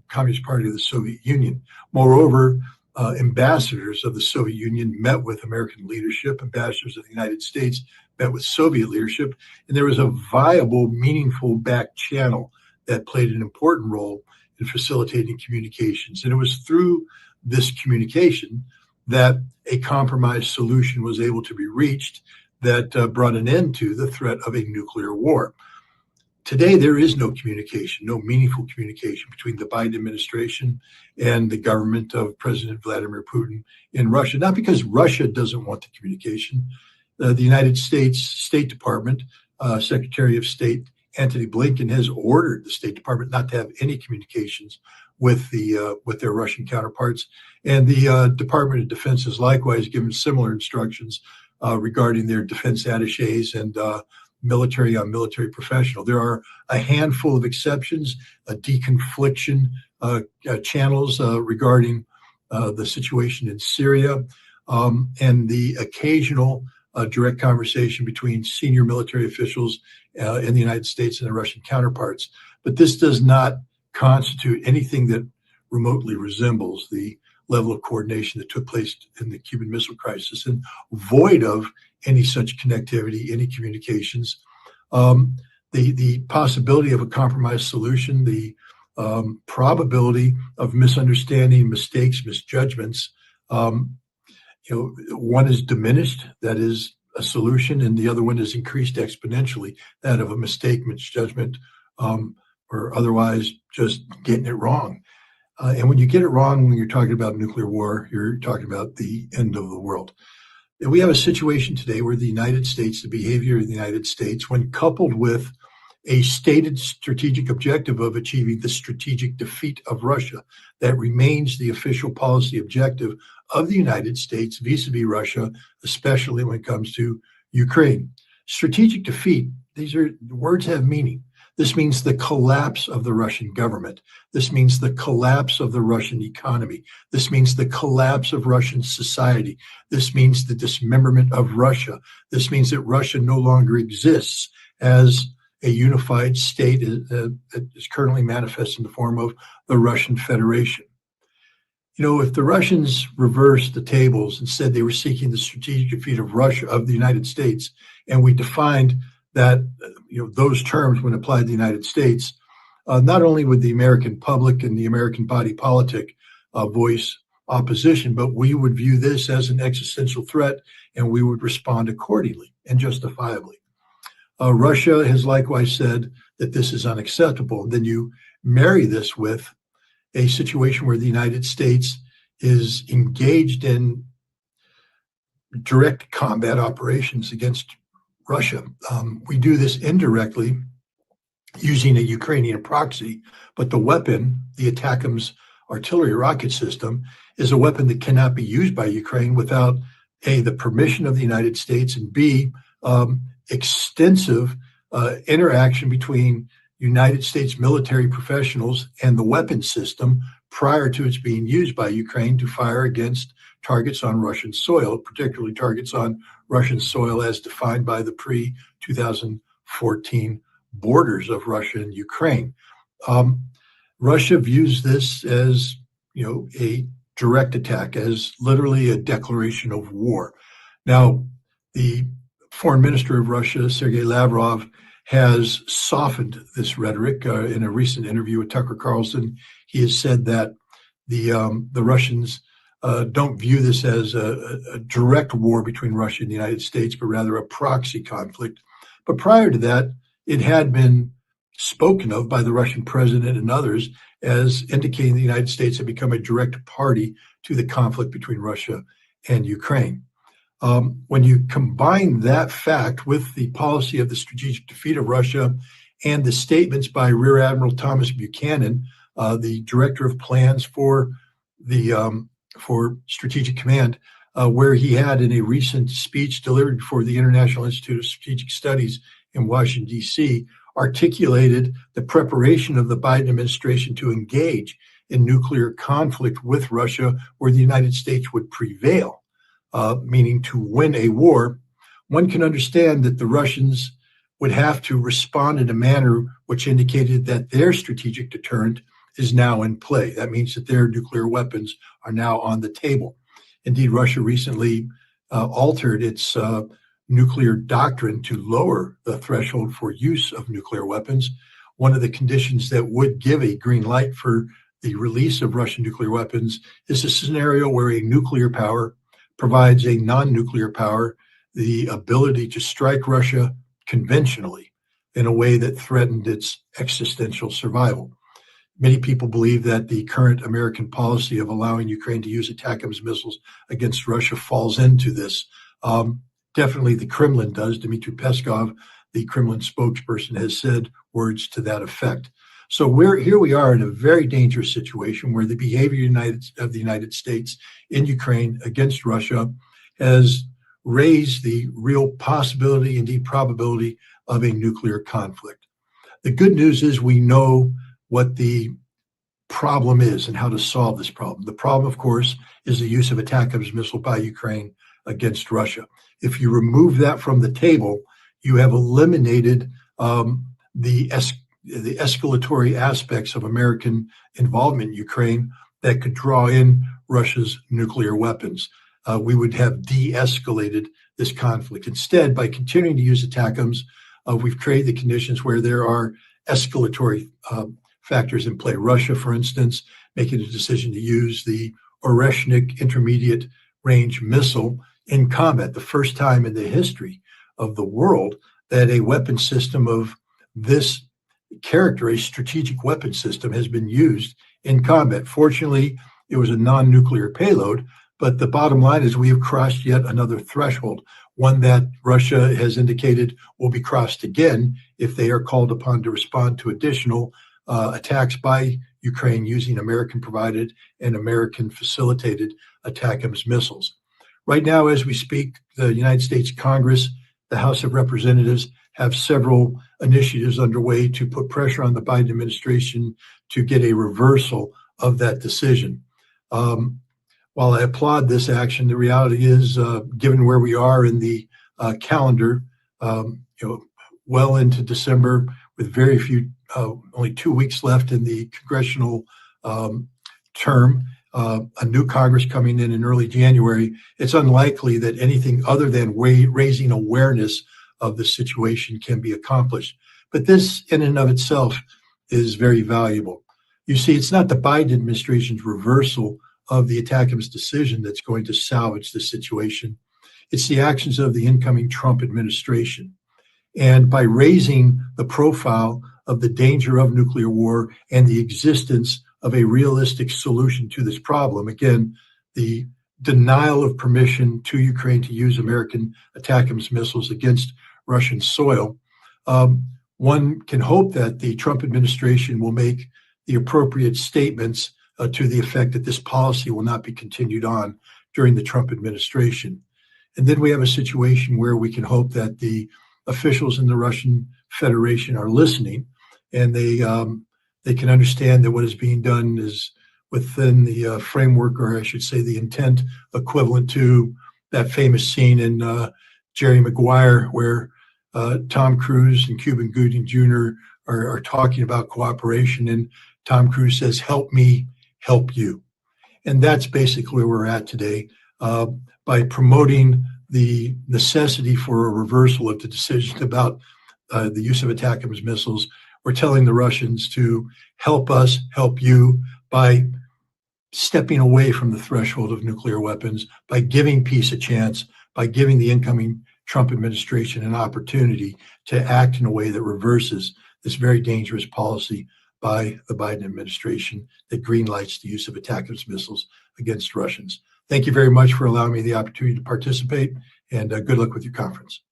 Communist Party of the Soviet Union. Moreover, ambassadors of the Soviet Union met with American leadership, ambassadors of the United States met with Soviet leadership, and there was a viable, meaningful back channel that played an important role in facilitating communications. And it was through this communication that a compromise solution was able to be reached that brought an end to the threat of a nuclear war. Today, there is no communication, no meaningful communication between the Biden administration and the government of President Vladimir Putin in Russia, not because Russia doesn't want the communication. The United States State Department, Secretary of State Antony Blinken has ordered the State Department not to have any communications with their Russian counterparts, and the Department of Defense has likewise given similar instructions regarding their defense attachés and military on military professional. There are a handful of exceptions, deconfliction channels regarding the situation in Syria, and the occasional direct conversation between senior military officials in the United States and their Russian counterparts. But this does not constitute anything that remotely resembles the level of coordination that took place in the Cuban Missile Crisis, and void of any such connectivity, any communications. The possibility of a compromise solution, the probability of misunderstanding, mistakes, misjudgments. One is diminished, that is a solution, and the other one is increased exponentially, that of a mistake, misjudgment, or otherwise just getting it wrong. And when you get it wrong, when you're talking about nuclear war, you're talking about the end of the world. And we have a situation today where the United States, the behavior of the United States, when coupled with a stated strategic objective of achieving the strategic defeat of Russia, that remains the official policy objective of the United States vis-a-vis Russia, especially when it comes to Ukraine. Strategic defeat, these words have meaning. This means the collapse of the Russian government. This means the collapse of the Russian economy. This means the collapse of Russian society. This means the dismemberment of Russia. This means that Russia no longer exists as a unified state that is currently manifest in the form of the Russian Federation. If the Russians reversed the tables and said they were seeking the strategic defeat of Russia, of the United States, and we defined that, those terms when applied to the United States, not only would the American public and the American body politic voice opposition, but we would view this as an existential threat, and we would respond accordingly and justifiably. Russia has likewise said that this is unacceptable. Then you marry this with a situation where the United States is engaged in direct combat operations against Russia. We do this indirectly using a Ukrainian proxy, but the weapon, the ATACMS artillery rocket system, is a weapon that cannot be used by Ukraine without A, the permission of the United States, and B, extensive interaction between United States military professionals and the weapon system prior to its being used by Ukraine to fire against targets on Russian soil, particularly targets on Russian soil as defined by the pre-2014 borders of Russia and Ukraine. Russia views this as, a direct attack, as literally a declaration of war. Now, the foreign minister of Russia, Sergei Lavrov, has softened this rhetoric. In a recent interview with Tucker Carlson, he has said that the Russians don't view this as a direct war between Russia and the United States, but rather a proxy conflict. But prior to that, it had been spoken of by the Russian president and others as indicating the United States had become a direct party to the conflict between Russia and Ukraine. When you combine that fact with the policy of the strategic defeat of Russia and the statements by Rear Admiral Thomas Buchanan, the director of plans for Strategic Command, where he had in a recent speech delivered before the International Institute of Strategic Studies in Washington, D.C., articulated the preparation of the Biden administration to engage in nuclear conflict with Russia, where the United States would prevail, meaning to win a war. One can understand that the Russians would have to respond in a manner which indicated that their strategic deterrent is now in play. That means that their nuclear weapons are now on the table. Indeed, Russia recently altered its nuclear doctrine to lower the threshold for use of nuclear weapons. One of the conditions that would give a green light for the release of Russian nuclear weapons is a scenario where a nuclear power provides a non-nuclear power the ability to strike Russia conventionally in a way that threatened its existential survival. Many people believe that the current American policy of allowing Ukraine to use ATACMS missiles against Russia falls into this. Definitely the Kremlin does. Dmitry Peskov, the Kremlin spokesperson, has said words to that effect. So here we are in a very dangerous situation where the behavior of the United States in Ukraine against Russia has raised the real possibility, indeed probability, of a nuclear conflict. The good news is we know what the problem is and how to solve this problem. The problem, of course, is the use of ATACMS missile by Ukraine against Russia. If you remove that from the table, you have eliminated the escalatory aspects of American involvement in Ukraine that could draw in Russia's nuclear weapons. We would have de-escalated this conflict. Instead, by continuing to use ATACMS, we've created the conditions where there are escalatory factors in play. Russia, for instance, making a decision to use the Oreshnik intermediate range missile in combat, the first time in the history of the world that a weapon system of this character, a strategic weapon system, has been used in combat. Fortunately, it was a non-nuclear payload, but the bottom line is we have crossed yet another threshold, one that Russia has indicated will be crossed again if they are called upon to respond to additional attacks by Ukraine using American-provided and American-facilitated ATACMS missiles. Right now, as we speak, the United States Congress, the House of Representatives, have several initiatives underway to put pressure on the Biden administration to get a reversal of that decision. While I applaud this action, the reality is, given where we are in the calendar, well into December, with very few, only 2 weeks left in the congressional term, a new Congress coming in early January, it's unlikely that anything other than raising awareness of the situation can be accomplished. But this, in and of itself, is very valuable. You see, it's not the Biden administration's reversal of the ATACMS decision that's going to salvage the situation. It's the actions of the incoming Trump administration. And by raising the profile of the danger of nuclear war and the existence of a realistic solution to this problem, again, the denial of permission to Ukraine to use American ATACMS missiles against Russian soil, one can hope that the Trump administration will make the appropriate statements to the effect that this policy will not be continued on during the Trump administration. And then we have a situation where we can hope that the officials in the Russian Federation are listening, and they can understand that what is being done is within the framework, or I should say the intent equivalent to that famous scene in Jerry Maguire where Tom Cruise and Cuba Gooding Jr. are talking about cooperation, and Tom Cruise says, "Help me help you." And that's basically where we're at today. By promoting the necessity for a reversal of the decision about the use of ATACMS missiles, we're telling the Russians to help us help you by stepping away from the threshold of nuclear weapons, by giving peace a chance, by giving the incoming Trump administration an opportunity to act in a way that reverses this very dangerous policy by the Biden administration that greenlights the use of ATACMS missiles against Russians. Thank you very much for allowing me the opportunity to participate, and good luck with your conference.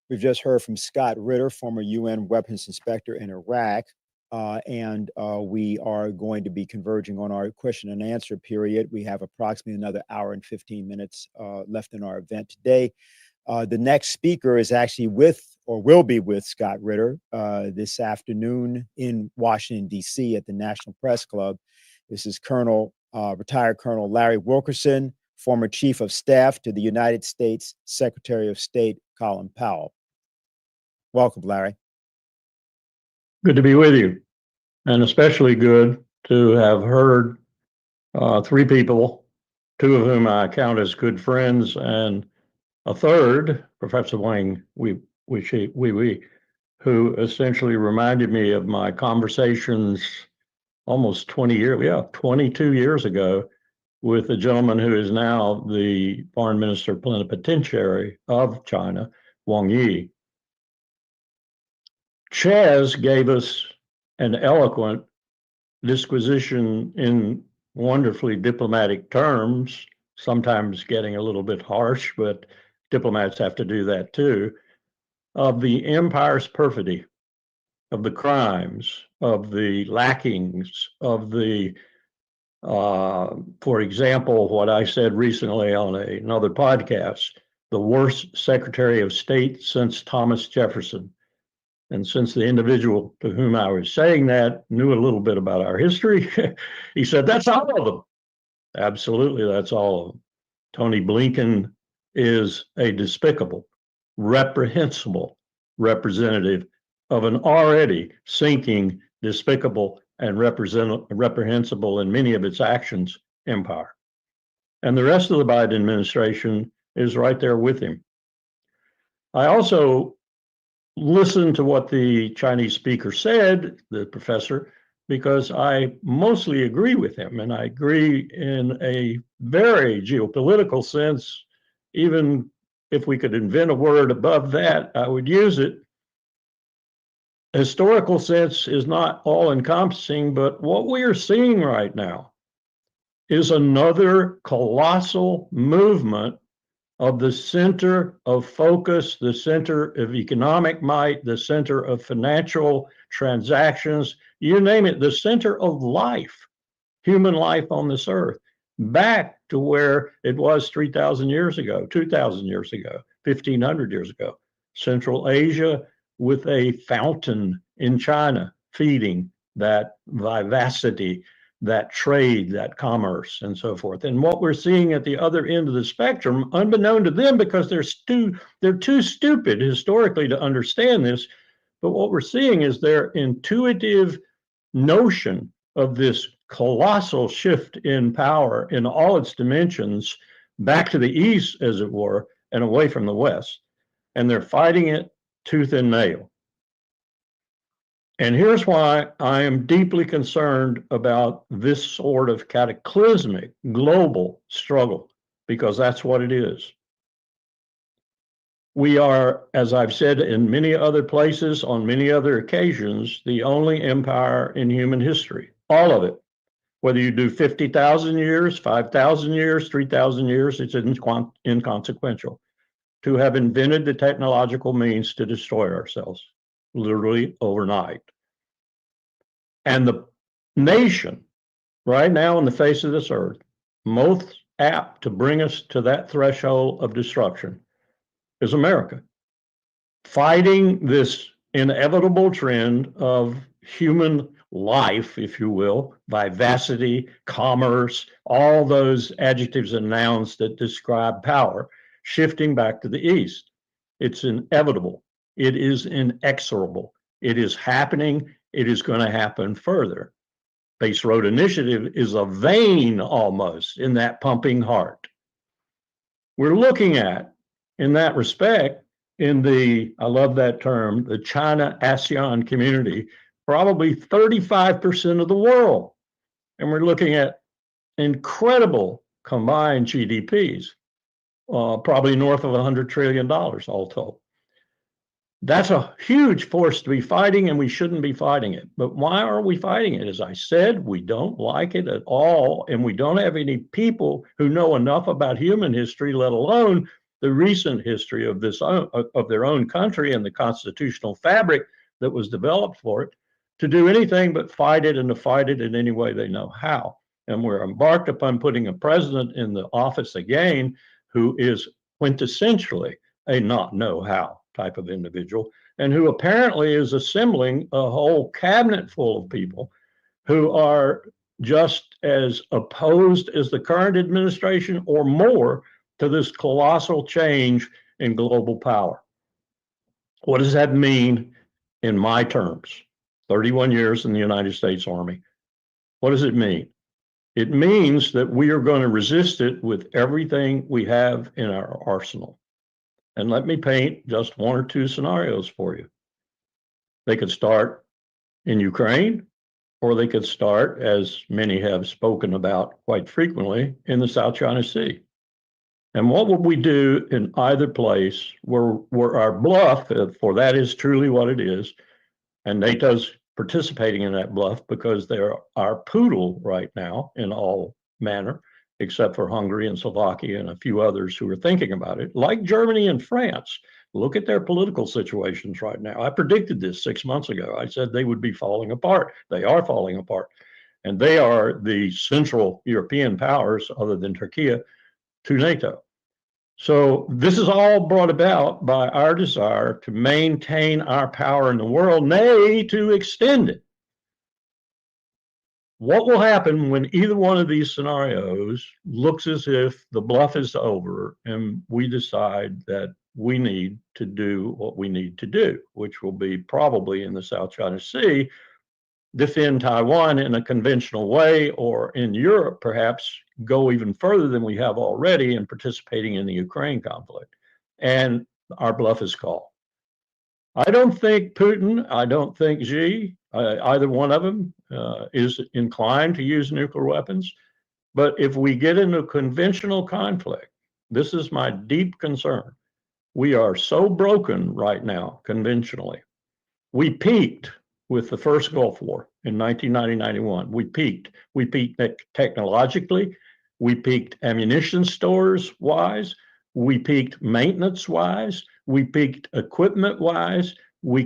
We've just heard from Scott Ritter, former UN weapons inspector in Iraq, and we are going to be converging on our question and answer period. We have approximately another hour and 15 minutes left in our event today. The next speaker is actually with, or will be with, Scott Ritter this afternoon in Washington, D.C. at the National Press Club. This is retired Colonel Larry Wilkerson, former Chief of Staff to the United States Secretary of State Colin Powell. Welcome, Larry. Good to be with you, and especially good to have heard three people, two of whom I count as good friends, and a third, Professor Wang, who essentially reminded me of my conversations almost 22 years ago with a gentleman who is now the Foreign Minister Plenipotentiary of China, Wang Yi. Chaz gave us an eloquent disquisition in wonderfully diplomatic terms, sometimes getting a little bit harsh, but diplomats have to do that too, of the empire's perfidy, of the crimes, of the lackings, of the, for example, what I said recently on another podcast, the worst Secretary of State since Thomas Jefferson. And since the individual to whom I was saying that knew a little bit about our history, he said, that's all of them. Absolutely, that's all of them. Tony Blinken is a despicable, reprehensible representative of an already sinking, despicable, and reprehensible in many of its actions empire. And the rest of the Biden administration is right there with him. I also listen to what the Chinese speaker said, the professor, because I mostly agree with him, and I agree in a very geopolitical sense. Even if we could invent a word above that, I would use it. Historical sense is not all encompassing, but what we are seeing right now is another colossal movement of the center of focus, the center of economic might, the center of financial transactions, you name it, the center of life, human life on this earth, back to where it was 3,000 years ago, 2,000 years ago, 1,500 years ago. Central Asia with a fountain in China feeding that vivacity, that trade, that commerce, and so forth. And what we're seeing at the other end of the spectrum, unbeknown to them because they're too stupid historically to understand this, but what we're seeing is their intuitive notion of this colossal shift in power in all its dimensions back to the east, as it were, and away from the west. And they're fighting it tooth and nail. And here's why I am deeply concerned about this sort of cataclysmic global struggle, because that's what it is. We are, as I've said in many other places, on many other occasions, the only empire in human history, all of it. Whether you do 50,000 years, 5,000 years, 3,000 years, it's inconsequential. To have invented the technological means to destroy ourselves, literally overnight. And the nation right now on the face of this earth, most apt to bring us to that threshold of destruction is America. Fighting this inevitable trend of human life, if you will, vivacity, commerce, all those adjectives and nouns that describe power, shifting back to the east. It's inevitable. It is inexorable. It is happening. It is going to happen further. Base Road Initiative is a vein almost in that pumping heart. We're looking at, in that respect, in the, I love that term, the China-ASEAN community, probably 35% of the world. And we're looking at incredible combined GDPs, probably north of $100 trillion all told. That's a huge force to be fighting, and we shouldn't be fighting it. But why are we fighting it? As I said, we don't like it at all, and we don't have any people who know enough about human history, let alone the recent history of their own country and the constitutional fabric that was developed for it, to do anything but fight it and to fight it in any way they know how. And we're embarked upon putting a president in the office again who is quintessentially a not know how type of individual, and who apparently is assembling a whole cabinet full of people who are just as opposed as the current administration or more to this colossal change in global power. What does that mean in my terms? 31 years in the United States Army. What does it mean? It means that we are going to resist it with everything we have in our arsenal. And let me paint just one or two scenarios for you. They could start in Ukraine, or they could start, as many have spoken about quite frequently, in the South China Sea. And what would we do in either place where our bluff, for that is truly what it is, and NATO's participating in that bluff because they're our poodle right now in all manner, except for Hungary and Slovakia and a few others who are thinking about it, like Germany and France. Look at their political situations right now. I predicted this 6 months ago. I said they would be falling apart. They are falling apart. And they are the central European powers, other than Turkey, to NATO. So this is all brought about by our desire to maintain our power in the world, nay, to extend it. What will happen when either one of these scenarios looks as if the bluff is over and we decide that we need to do what we need to do, which will be probably in the South China Sea, defend Taiwan in a conventional way, or in Europe, perhaps go even further than we have already in participating in the Ukraine conflict. And our bluff is called. I don't think Putin, I don't think Xi, either one of them is inclined to use nuclear weapons. But if we get into conventional conflict, this is my deep concern. We are so broken right now, conventionally. We peaked with the first Gulf War in 1990-91. We peaked. We peaked technologically. We peaked ammunition stores wise. We peaked maintenance wise. We peaked equipment wise. We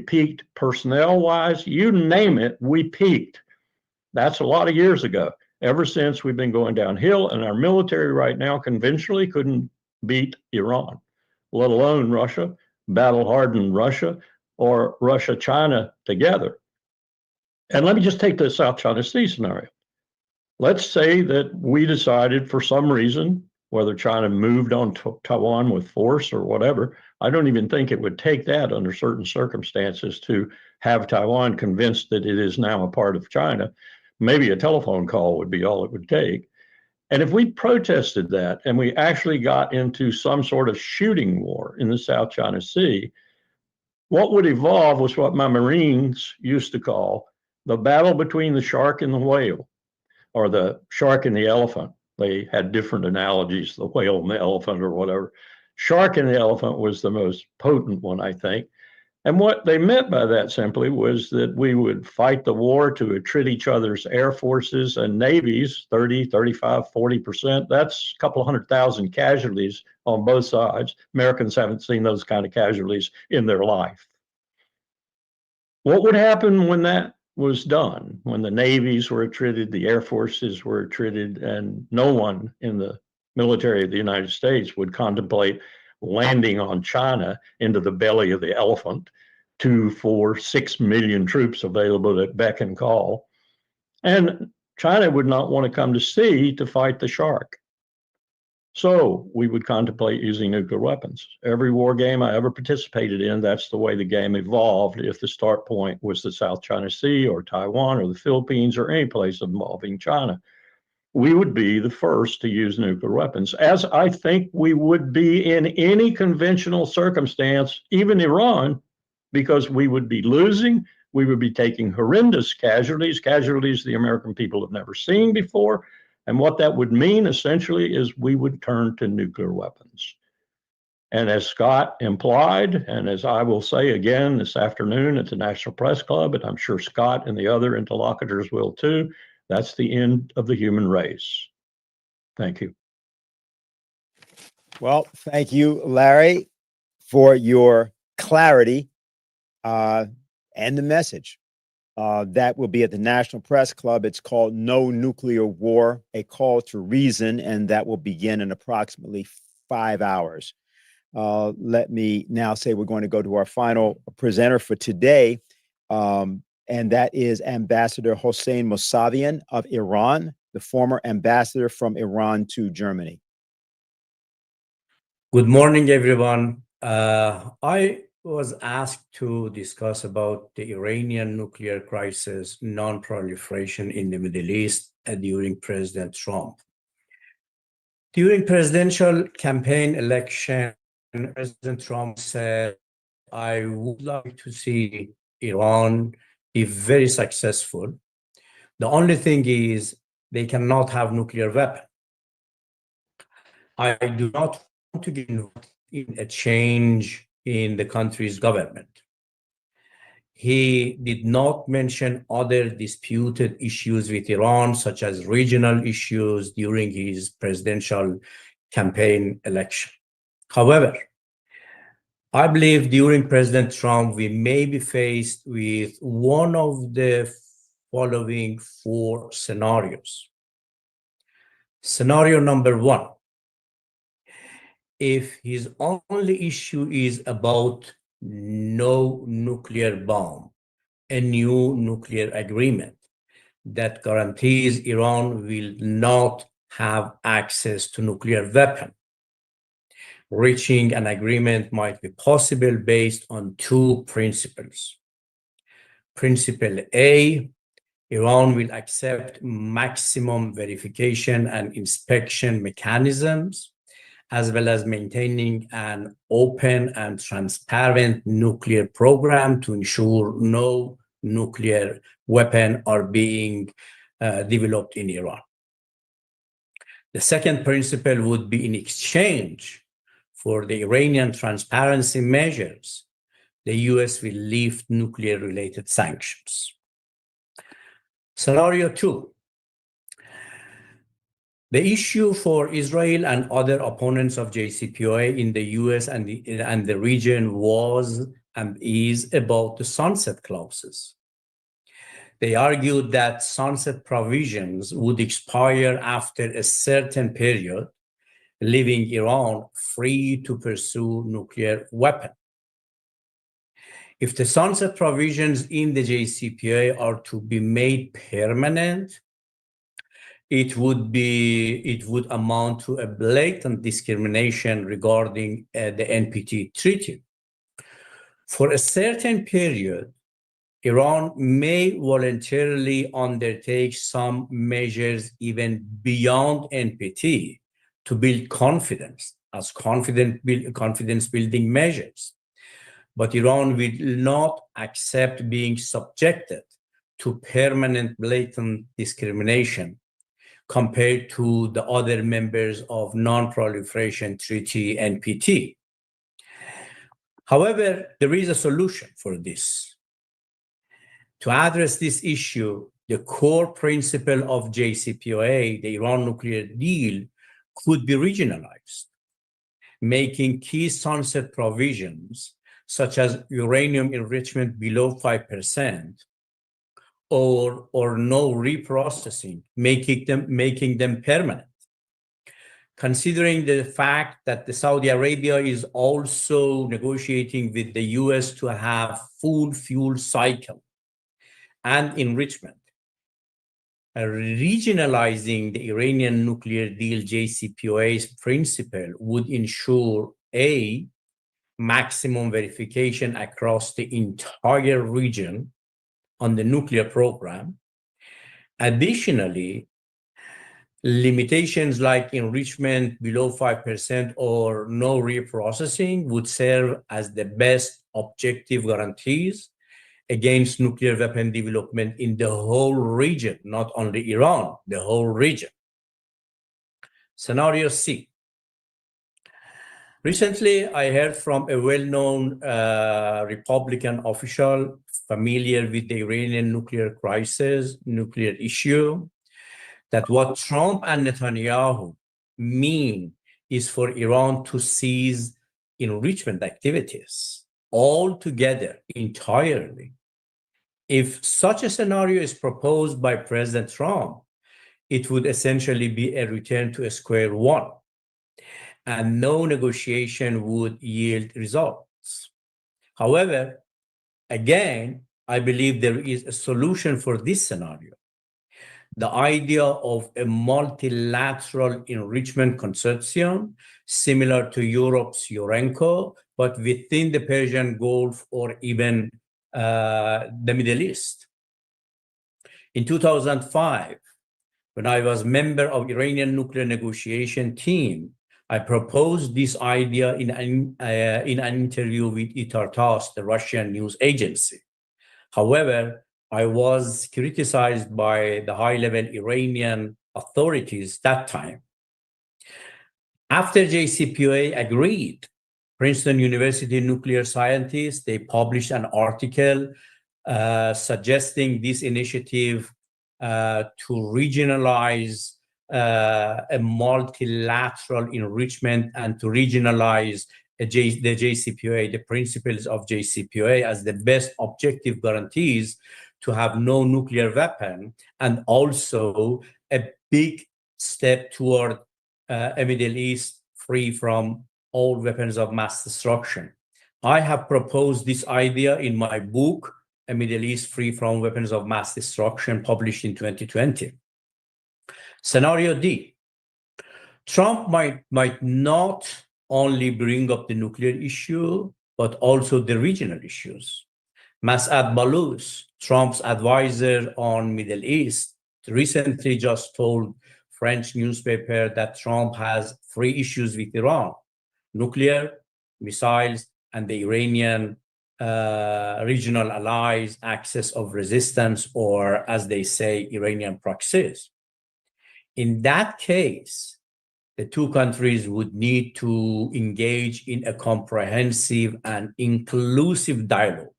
peaked personnel wise. You name it, we peaked. That's a lot of years ago. Ever since, we've been going downhill, and our military right now conventionally couldn't beat Iran, let alone Russia, battle-hardened Russia, or Russia-China together. And let me just take the South China Sea scenario. Let's say that we decided for some reason, whether China moved on Taiwan with force or whatever, I don't even think it would take that under certain circumstances to have Taiwan convinced that it is now a part of China. Maybe a telephone call would be all it would take. And if we protested that and we actually got into some sort of shooting war in the South China Sea, what would evolve was what my Marines used to call the battle between the shark and the whale, or the shark and the elephant. They had different analogies, the whale and the elephant or whatever. Shark and the elephant was the most potent one, I think. And what they meant by that simply was that we would fight the war to attrit each other's air forces and navies, 30, 35, 40%. That's a couple of 100,000 casualties on both sides. Americans haven't seen those kind of casualties in their life. What would happen when that was done, when the navies were attrited, the air forces were attrited, and no one in the military of the United States would contemplate landing on China into the belly of the elephant, 2, 4, 6 million troops available at beck and call. And China would not want to come to sea to fight the shark. So we would contemplate using nuclear weapons. Every war game I ever participated in, that's the way the game evolved. If the start point was the South China Sea or Taiwan or the Philippines or any place involving China, we would be the first to use nuclear weapons, as I think we would be in any conventional circumstance, even Iran, because we would be losing, we would be taking horrendous casualties the American people have never seen before. And what that would mean essentially is we would turn to nuclear weapons. And as Scott implied, and as I will say again this afternoon at the National Press Club, and I'm sure Scott and the other interlocutors will too, that's the end of the human race. Thank you. Well, thank you, Larry, for your clarity and the message. That will be at the National Press Club. It's called No Nuclear War, A Call to Reason, and that will begin in approximately 5 hours. Let me now say we're going to go to our final presenter for today, and that is Ambassador Hossein Mousavian of Iran, the former ambassador from Iran to Germany. Good morning, everyone. I was asked to discuss about the Iranian nuclear crisis, non-proliferation in the Middle East during President Trump. During presidential campaign election, President Trump said, I would like to see Iran be very successful. The only thing is they cannot have nuclear weapon. I do not want to get involved in a change in the country's government. He did not mention other disputed issues with Iran, such as regional issues during his presidential campaign election. However, I believe during President Trump, we may be faced with one of the following 4 scenarios. Scenario number 1, if his only issue is about no nuclear bomb, a new nuclear agreement that guarantees Iran will not have access to nuclear weapon. Reaching an agreement might be possible based on 2 principles. Principle A, Iran will accept maximum verification and inspection mechanisms as well as maintaining an open and transparent nuclear program to ensure no nuclear weapons are being developed in Iran. The second principle would be in exchange for the Iranian transparency measures, the US will lift nuclear-related sanctions. Scenario 2. The issue for Israel and other opponents of JCPOA in the US and the region was and is about the sunset clauses. They argued that sunset provisions would expire after a certain period, leaving Iran free to pursue nuclear weapons. If the sunset provisions in the JCPOA are to be made permanent, it would amount to a blatant discrimination regarding the NPT treaty. For a certain period, Iran may voluntarily undertake some measures even beyond NPT to build confidence as confidence-building measures. But Iran will not accept being subjected to permanent blatant discrimination compared to the other members of Non-Proliferation Treaty, NPT. However, there is a solution for this. To address this issue, the core principle of JCPOA, the Iran nuclear deal, could be regionalized, making key sunset provisions such as uranium enrichment below 5% or no reprocessing, making them permanent. Considering the fact that the Saudi Arabia is also negotiating with the US to have full fuel cycle and enrichment, regionalizing the Iranian nuclear deal JCPOA's principle would ensure a maximum verification across the entire region on the nuclear program. Additionally, limitations like enrichment below 5% or no reprocessing would serve as the best objective guarantees against nuclear weapon development in the whole region, not only Iran, the whole region. Scenario C. Recently, I heard from a well-known Republican official familiar with the Iranian nuclear crisis, nuclear issue, that what Trump and Netanyahu mean is for Iran to cease enrichment activities altogether, entirely. If such a scenario is proposed by President Trump, it would essentially be a return to square one, and no negotiation would yield results. However, again, I believe there is a solution for this scenario. The idea of a multilateral enrichment consortium, similar to Europe's Urenco, but within the Persian Gulf or even the Middle East. In 2005, when I was member of Iranian nuclear negotiation team, I proposed this idea in an interview with Itartas, the Russian news agency. However, I was criticized by the high-level Iranian authorities that time. After JCPOA agreed, Princeton University nuclear scientists, they published an article suggesting this initiative to regionalize a multilateral enrichment and to regionalize the JCPOA, the principles of JCPOA as the best objective guarantees to have no nuclear weapon, and also a big step toward a Middle East free from all weapons of mass destruction. I have proposed this idea in my book, A Middle East Free from Weapons of Mass Destruction, published in 2020. Scenario D. Trump might not only bring up the nuclear issue, but also the regional issues. Mas'ad Balouz, Trump's advisor on Middle East, recently just told French newspaper that Trump has 3 issues with Iran: nuclear, missiles, and the Iranian regional allies' access of resistance, or as they say, Iranian proxies. In that case, the 2 countries would need to engage in a comprehensive and inclusive dialogue,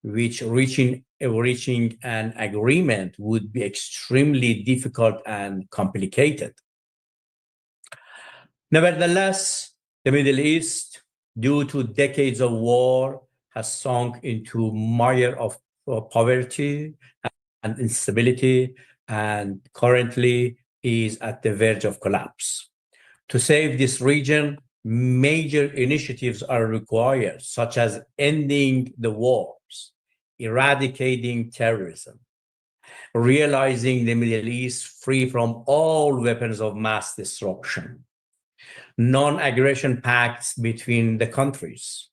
which reaching an agreement would be extremely difficult and complicated. Nevertheless, the Middle East, due to decades of war, has sunk into mire of poverty and instability, and currently is at the verge of collapse. To save this region, major initiatives are required, such as ending the wars, eradicating terrorism, realizing the Middle East free from all weapons of mass destruction, non-aggression pacts between the countries,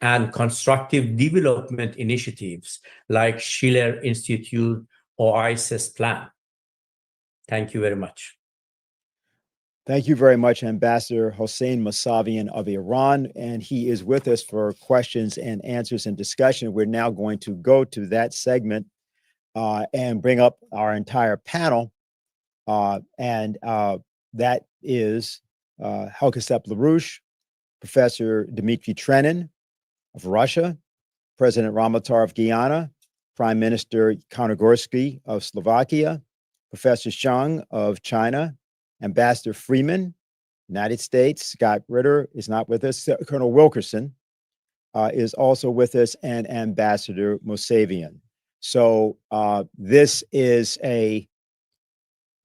and constructive development initiatives like Schiller Institute or ISIS Plan. Thank you very much. Thank you very much, Ambassador Hossein Mousavian of Iran, and he is with us for questions and answers and discussion. We're now going to go to that segment and bring up our entire panel, and that is Helga Sepp-LaRouche, Professor Dmitry Trenin of Russia, President Ramotar of Guyana, Prime Minister Konogorsky of Slovakia, Professor Zhang of China, Ambassador Freeman, United States. Scott Ritter is not with us. Colonel Wilkerson is also with us, and Ambassador Mousavian. So this is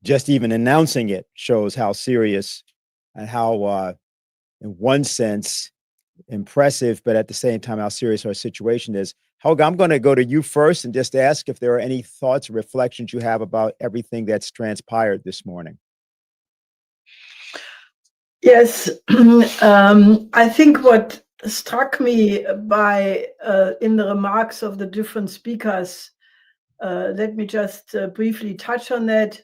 just even announcing it shows how serious and how, in one sense, impressive, but at the same time, how serious our situation is. Helga, I'm going to go to you first and just ask if there are any thoughts or reflections you have about everything that's transpired this morning. Yes, I think what struck me by in the remarks of the different speakers, let me just briefly touch on that.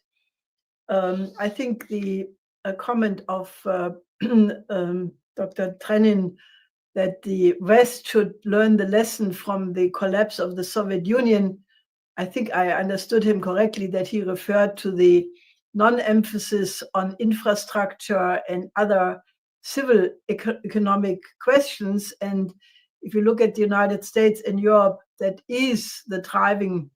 I think the comment of Dr. Trenin that the West should learn the lesson from the collapse of the Soviet Union, I think I understood him correctly, that he referred to the non-emphasis on infrastructure and other civil economic questions. And if you look at the United States and Europe, that is the driving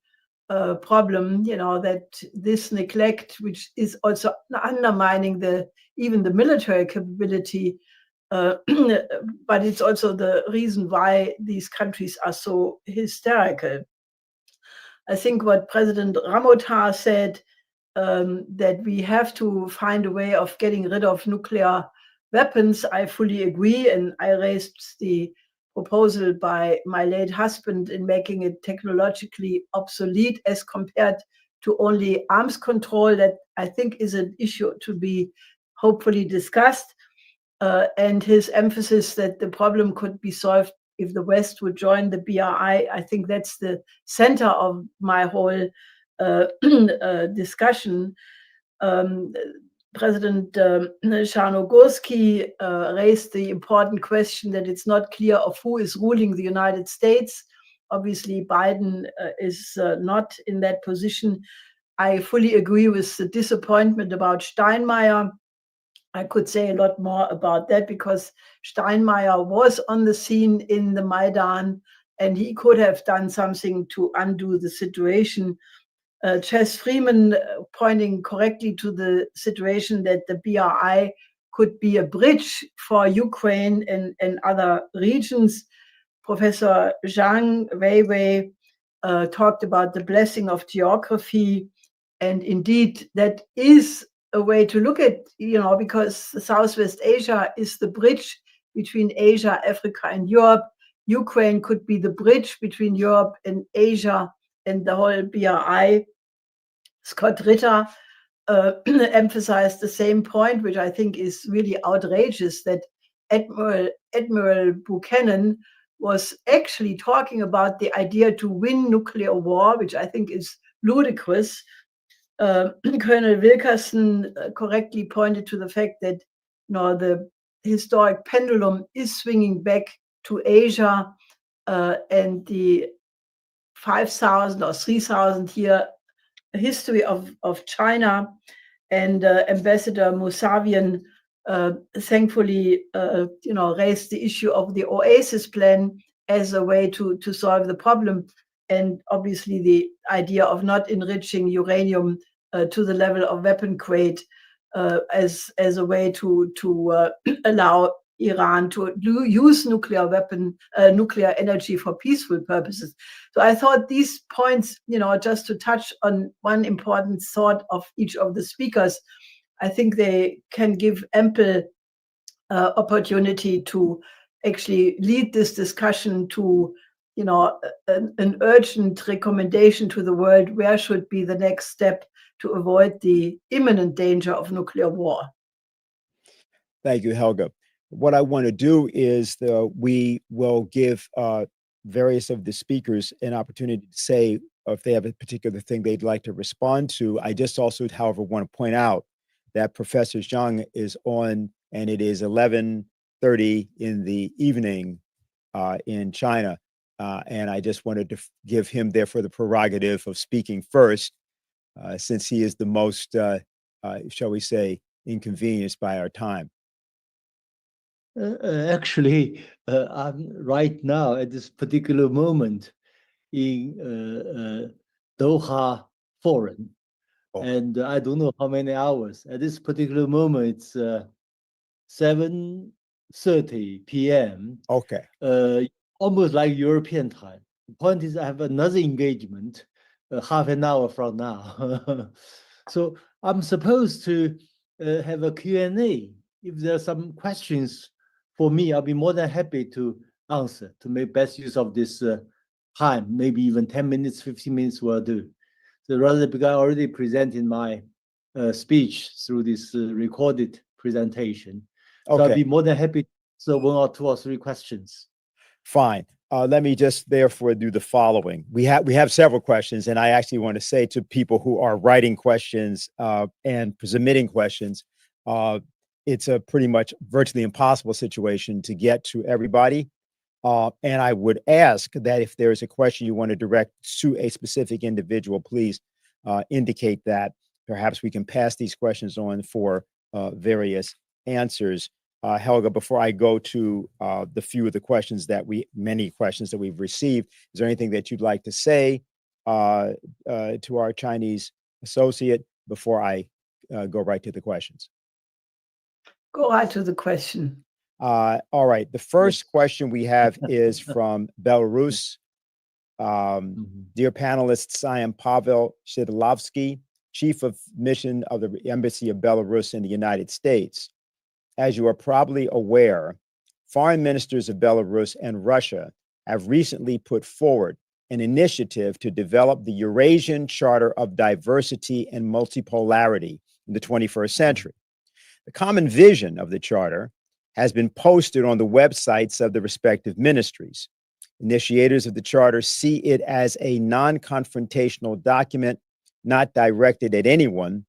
problem, that this neglect, which is also undermining even the military capability, but it's also the reason why these countries are so hysterical. I think what President Ramotar said, that we have to find a way of getting rid of nuclear weapons, I fully agree, and I raised the proposal by my late husband in making it technologically obsolete as compared to only arms control. That I think is an issue to be hopefully discussed, and his emphasis that the problem could be solved if the West would join the BRI. I think that's the center of my whole discussion. President Konogorsky raised the important question that it's not clear of who is ruling the United States. Obviously, Biden is not in that position. I fully agree with the disappointment about Steinmeier. I could say a lot more about that because Steinmeier was on the scene in the Maidan and he could have done something to undo the situation. Chess Freeman pointing correctly to the situation that the BRI could be a bridge for Ukraine and other regions. Professor Zhang Weiwei talked about the blessing of geography. And indeed, that is a way to look at, because Southwest Asia is the bridge between Asia, Africa, and Europe. Ukraine could be the bridge between Europe and Asia and the whole BRI. Scott Ritter emphasized the same point, which I think is really outrageous, that Admiral Buchanan was actually talking about the idea to win nuclear war, which I think is ludicrous. Colonel Wilkerson correctly pointed to the fact that the historic pendulum is swinging back to Asia, and the 5,000 or 3,000 year history of China, and Ambassador Mousavian thankfully raised the issue of the Oasis plan as a way to solve the problem, and obviously the idea of not enriching uranium to the level of weapon grade as a way to allow Iran to use nuclear energy for peaceful purposes. So I thought these points, just to touch on one important thought of each of the speakers, I think they can give ample opportunity to actually lead this discussion to, an urgent recommendation to the world where should be the next step to avoid the imminent danger of nuclear war. Thank you, Helga. What I want to do is we will give various of the speakers an opportunity to say if they have a particular thing they'd like to respond to. I just also, however, want to point out that Professor Zhang is on, and it is 11:30 in the evening in China. And I just wanted to give him, therefore, the prerogative of speaking first, since he is the most, shall we say, inconvenienced by our time. Actually, I'm right now at this particular moment in Doha Forum, and I don't know how many hours. At this particular moment, it's 7:30 p.m. Okay. Almost like European time. The point is, I have another engagement half an hour from now. So I'm supposed to have a Q&A. If there are some questions for me, I'll be more than happy to answer, to make best use of this time. Maybe even 10 minutes, 15 minutes will do. So rather, because I already presented my speech through this recorded presentation. So I'll be more than happy to answer 1 or 2 or 3 questions. Fine. Let me just therefore do the following. We have several questions, and I actually want to say to people who are writing questions and submitting questions, it's a pretty much virtually impossible situation to get to everybody. And I would ask that if there is a question you want to direct to a specific individual, please indicate that. Perhaps we can pass these questions on for various answers. Helga, before I go to the few of the many questions that we've received, is there anything that you'd like to say to our Chinese associate before I go right to the questions? Go right to the question. All right. The first question we have is from Belarus. Dear panelists, I am Pavel Shidlovsky, Chief of Mission of the Embassy of Belarus in the United States. As you are probably aware, foreign ministers of Belarus and Russia have recently put forward an initiative to develop the Eurasian Charter of Diversity and Multipolarity in the 21st century. The common vision of the charter has been posted on the websites of the respective ministries. Initiators of the charter see it as a non-confrontational document, not directed at anyone,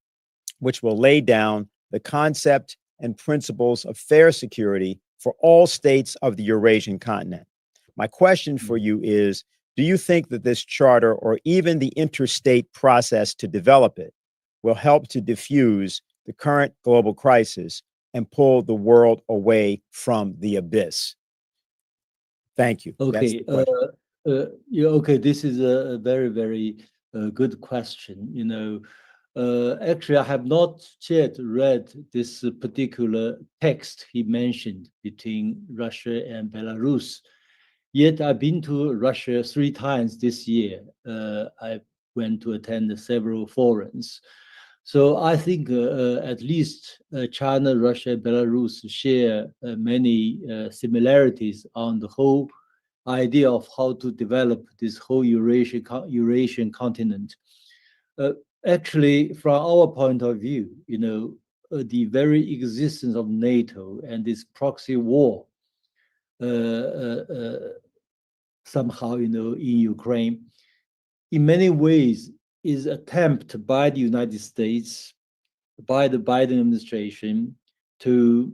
which will lay down the concept and principles of fair security for all states of the Eurasian continent. My question for you is, do you think that this charter, or even the interstate process to develop it, will help to diffuse the current global crisis and pull the world away from the abyss? Thank you. Okay. Okay. This is a very, very good question. Actually, I have not yet read this particular text he mentioned between Russia and Belarus. Yet I've been to Russia 3 times this year. I went to attend several forums. So I think at least China, Russia, and Belarus share many similarities on the whole idea of how to develop this whole Eurasian continent. Actually, from our point of view, the very existence of NATO and this proxy war somehow, in Ukraine, in many ways is attempt by the United States, by the Biden administration to,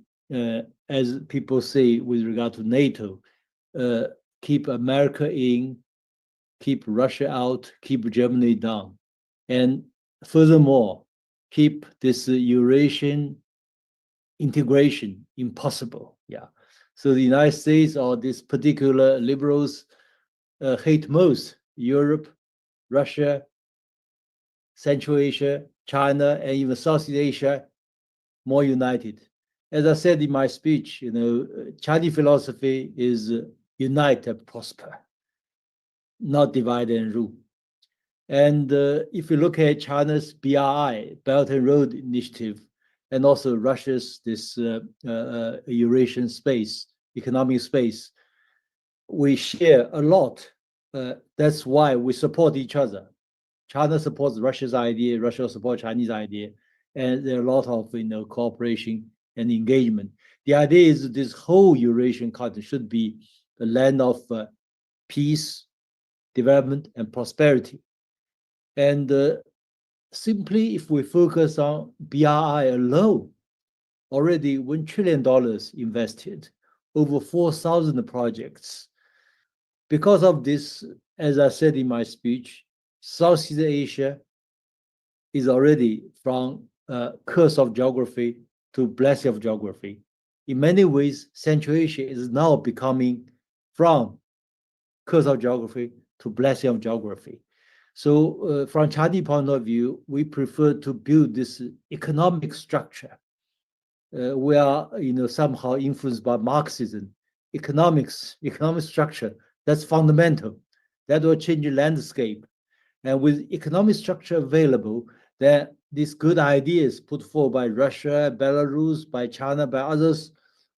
as people say with regard to NATO, keep America in, keep Russia out, keep Germany down. And furthermore, keep this Eurasian integration impossible. Yeah. So the United States or these particular liberals hate most Europe, Russia, Central Asia, China, and even Southeast Asia more united. As I said in my speech, Chinese philosophy is unite and prosper, not divide and rule. And if you look at China's BRI, Belt and Road Initiative, and also Russia's this Eurasian space, economic space, we share a lot. That's why we support each other. China supports Russia's idea, Russia supports Chinese idea, and there are a lot of cooperation and engagement. The idea is this whole Eurasian continent should be the land of peace, development, and prosperity. And simply, if we focus on BRI alone, already $1 trillion invested, over 4,000 projects. Because of this, as I said in my speech, Southeast Asia is already from curse of geography to blessing of geography. In many ways, Central Asia is now becoming from curse of geography to blessing of geography. So from Chinese point of view, we prefer to build this economic structure. We are, somehow influenced by Marxism. Economic structure, that's fundamental. That will change the landscape. And with economic structure available, then these good ideas put forward by Russia, Belarus, by China, by others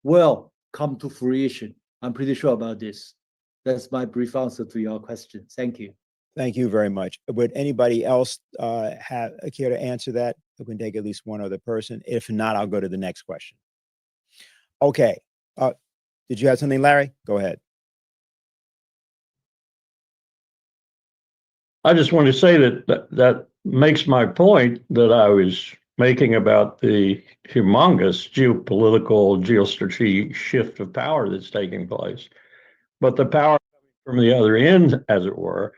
will come to fruition. I'm pretty sure about this. That's my brief answer to your question. Thank you. Thank you very much. Would anybody else care to answer that? We can take at least one other person. If not, I'll go to the next question. Okay. Did you have something, Larry? Go ahead. I just want to say that makes my point that I was making about the humongous geopolitical, geostrategic shift of power that's taking place. But the power from the other end, as it were,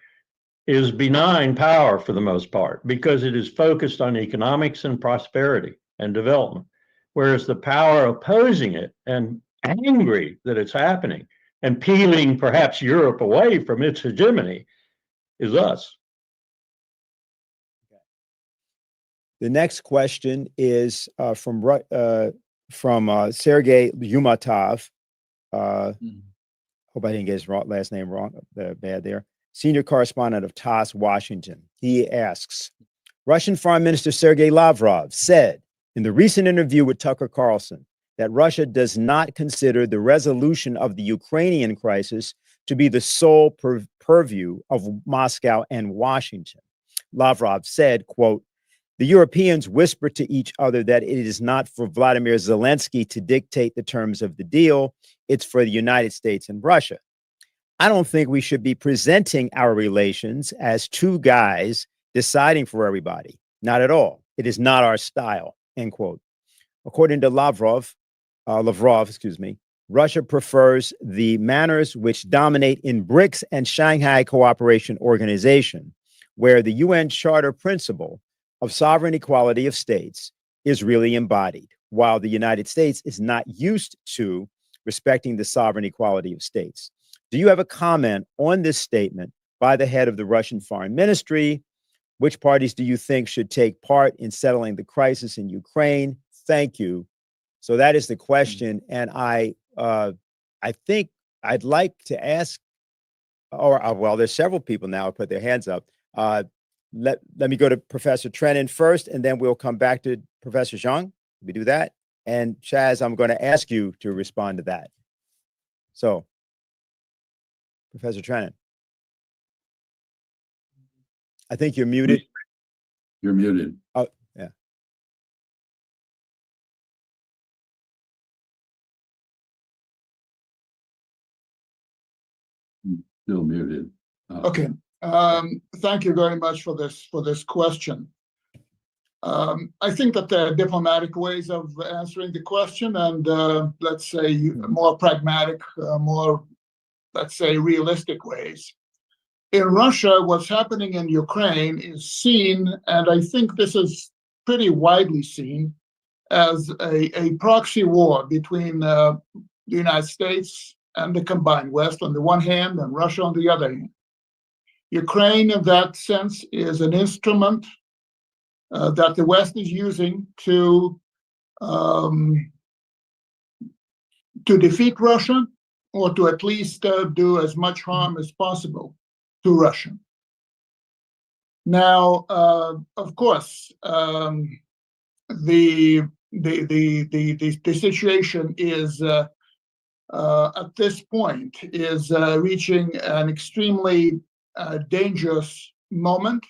is benign power for the most part, because it is focused on economics and prosperity and development, whereas the power opposing it and angry that it's happening and peeling perhaps Europe away from its hegemony is us. The next question is from Sergei Yumatov. Hope I didn't get his last name wrong. Bad there. Senior correspondent of TASS Washington. He asks, Russian Foreign Minister Sergei Lavrov said in the recent interview with Tucker Carlson that Russia does not consider the resolution of the Ukrainian crisis to be the sole purview of Moscow and Washington. Lavrov said, quote, the Europeans whisper to each other that it is not for Vladimir Zelensky to dictate the terms of the deal. It's for the United States and Russia. I don't think we should be presenting our relations as two guys deciding for everybody. Not at all. It is not our style, end quote. According to Lavrov, Russia prefers the manners which dominate in BRICS and Shanghai Cooperation Organization, where the UN Charter principle of sovereign equality of states is really embodied, while the United States is not used to respecting the sovereign equality of states. Do you have a comment on this statement by the head of the Russian Foreign Ministry? Which parties do you think should take part in settling the crisis in Ukraine? Thank you. So that is the question. And I think I'd like to ask, well, there's several people now who put their hands up. Let me go to Professor Trennan first, and then we'll come back to Professor Zhang. We do that. And Chaz, I'm going to ask you to respond to that. So, Professor Trennan. I think you're muted. You're muted. Oh, yeah. Still muted. Okay. Thank you very much for this question. I think that there are diplomatic ways of answering the question, and let's say more pragmatic, more, let's say, realistic ways. In Russia, what's happening in Ukraine is seen, and I think this is pretty widely seen, as a proxy war between the United States and the combined West on the one hand, and Russia on the other hand. Ukraine, in that sense, is an instrument that the West is using to defeat Russia, or to at least do as much harm as possible to Russia. Now, of course, the situation is at this point is reaching an extremely dangerous moment.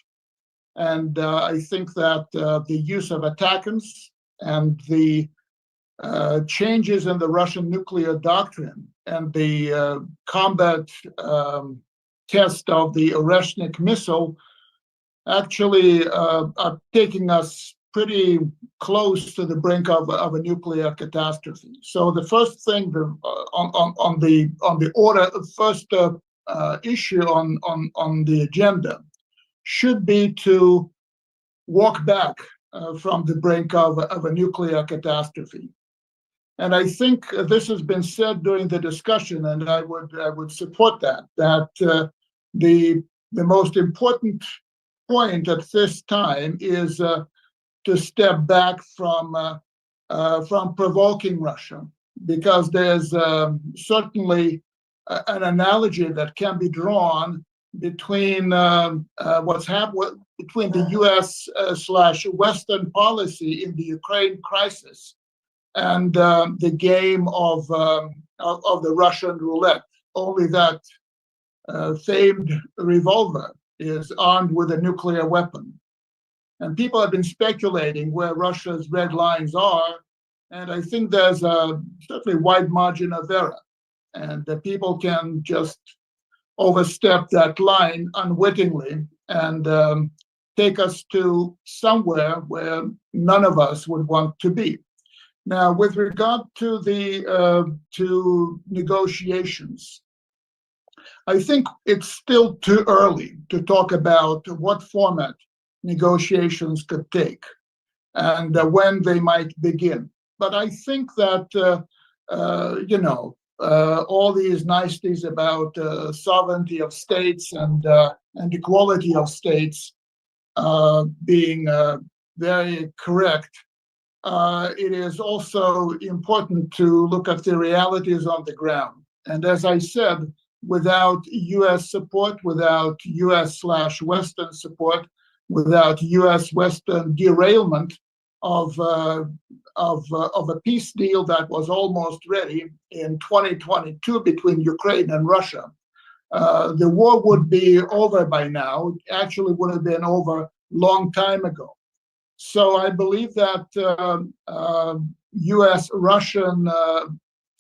And I think that the use of ATACMS and the changes in the Russian nuclear doctrine and the combat test of the Oreshnik missile actually are taking us pretty close to the brink of a nuclear catastrophe. So the first thing on the order, first issue on the agenda should be to walk back from the brink of a nuclear catastrophe. And I think this has been said during the discussion, and I would support that the most important point at this time is to step back from provoking Russia, because there's certainly an analogy that can be drawn between what's happened between the U.S. / Western policy in the Ukraine crisis and the game of the Russian roulette. Only that famed revolver is armed with a nuclear weapon. And people have been speculating where Russia's red lines are, and I think there's a certainly wide margin of error, and that people can just overstep that line unwittingly and take us to somewhere where none of us would want to be. Now, with regard to the to negotiations, I think it's still too early to talk about what format negotiations could take and when they might begin. But I think that all these niceties about sovereignty of states and equality of states being very correct, it is also important to look at the realities on the ground. And as I said, without U.S. support, without U.S. / Western support, without U.S. Western derailment of a peace deal that was almost ready in 2022 between Ukraine and Russia, the war would be over by now. It actually would have been over a long time ago. So I believe that U.S.-Russian,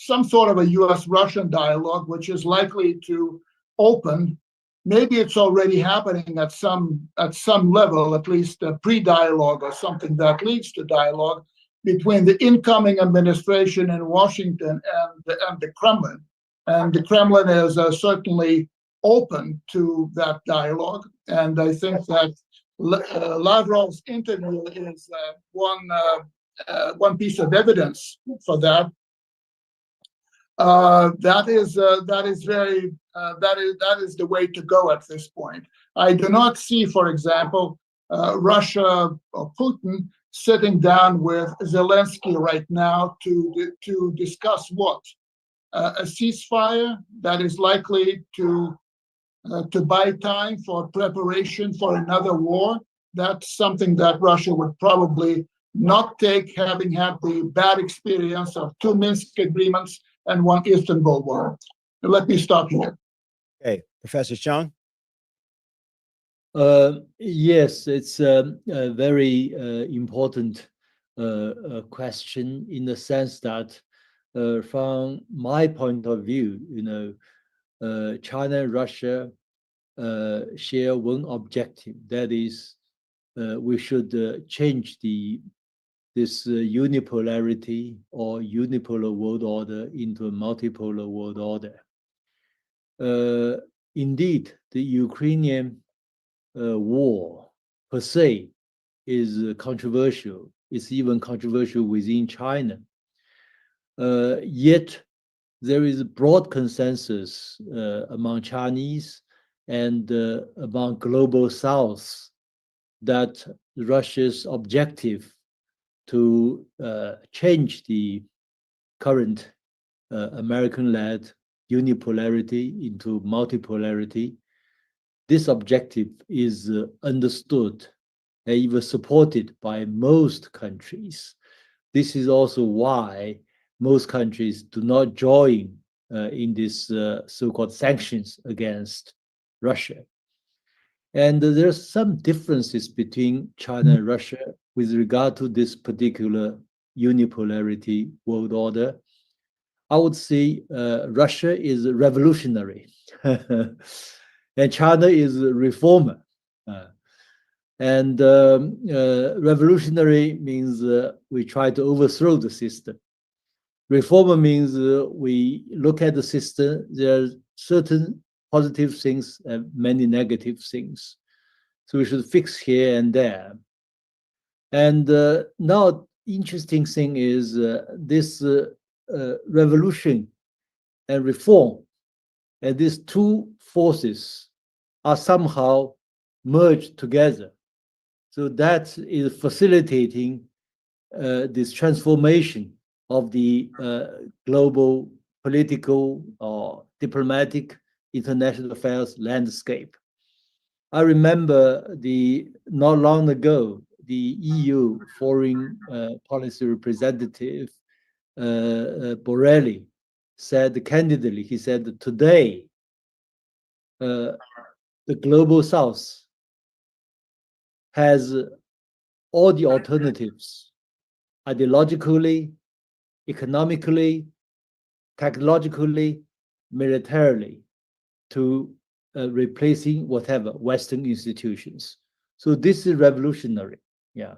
some sort of a U.S.-Russian dialogue, which is likely to open. Maybe it's already happening at some level, at least a pre-dialogue or something that leads to dialogue between the incoming administration in Washington and the Kremlin. And the Kremlin is certainly open to that dialogue. And I think that Lavrov's interview is one piece of evidence for that. That is the way to go at this point. I do not see, for example, Russia or Putin sitting down with Zelensky right now to discuss what? A ceasefire that is likely to buy time for preparation for another war. That's something that Russia would probably not take, having had the bad experience of 2 Minsk agreements and 1 Istanbul war. Let me stop here. Okay, Professor Chung. Yes, it's a very important question, in the sense that from my point of view, China and Russia share one objective. That is, we should change this unipolarity or unipolar world order into a multipolar world order. Indeed, the Ukrainian war per se is controversial. It's even controversial within China. Yet there is a broad consensus among Chinese and among global South that Russia's objective to change the current American-led unipolarity into multipolarity, this objective is understood and even supported by most countries. This is also why most countries do not join in this so-called sanctions against Russia. And there are some differences between China and Russia with regard to this particular unipolarity world order. I would say Russia is revolutionary and China is a reformer. Revolutionary means we try to overthrow the system. Reformer means we look at the system, there are certain positive things and many negative things. So we should fix here and there. And now, interesting thing is this revolution and reform, and these two forces are somehow merged together. So that is facilitating this transformation of the global political or diplomatic international affairs landscape. I remember not long ago, the EU foreign policy representative Borrelli said candidly, he said that today the global South has all the alternatives ideologically, economically, technologically, militarily to replacing whatever Western institutions. So this is revolutionary. Yeah,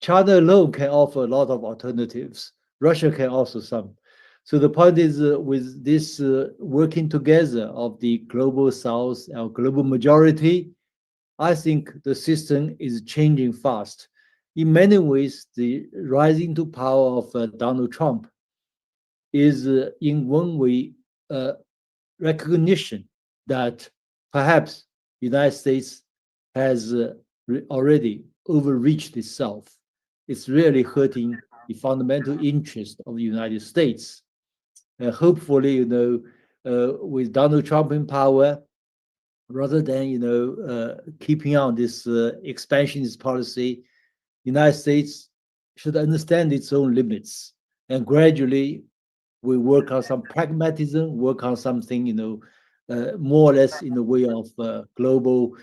China alone can offer a lot of alternatives. Russia can also some. So the point is with this working together of the global South or global majority, I think the system is changing fast. In many ways, the rising to power of Donald Trump is in one way recognition that perhaps the United States has already overreached itself. It's really hurting the fundamental interest of the United States. Hopefully, with Donald Trump in power, rather than keeping on this expansionist policy, the United States should understand its own limits, and gradually we work on some pragmatism, work on something more or less in the way of global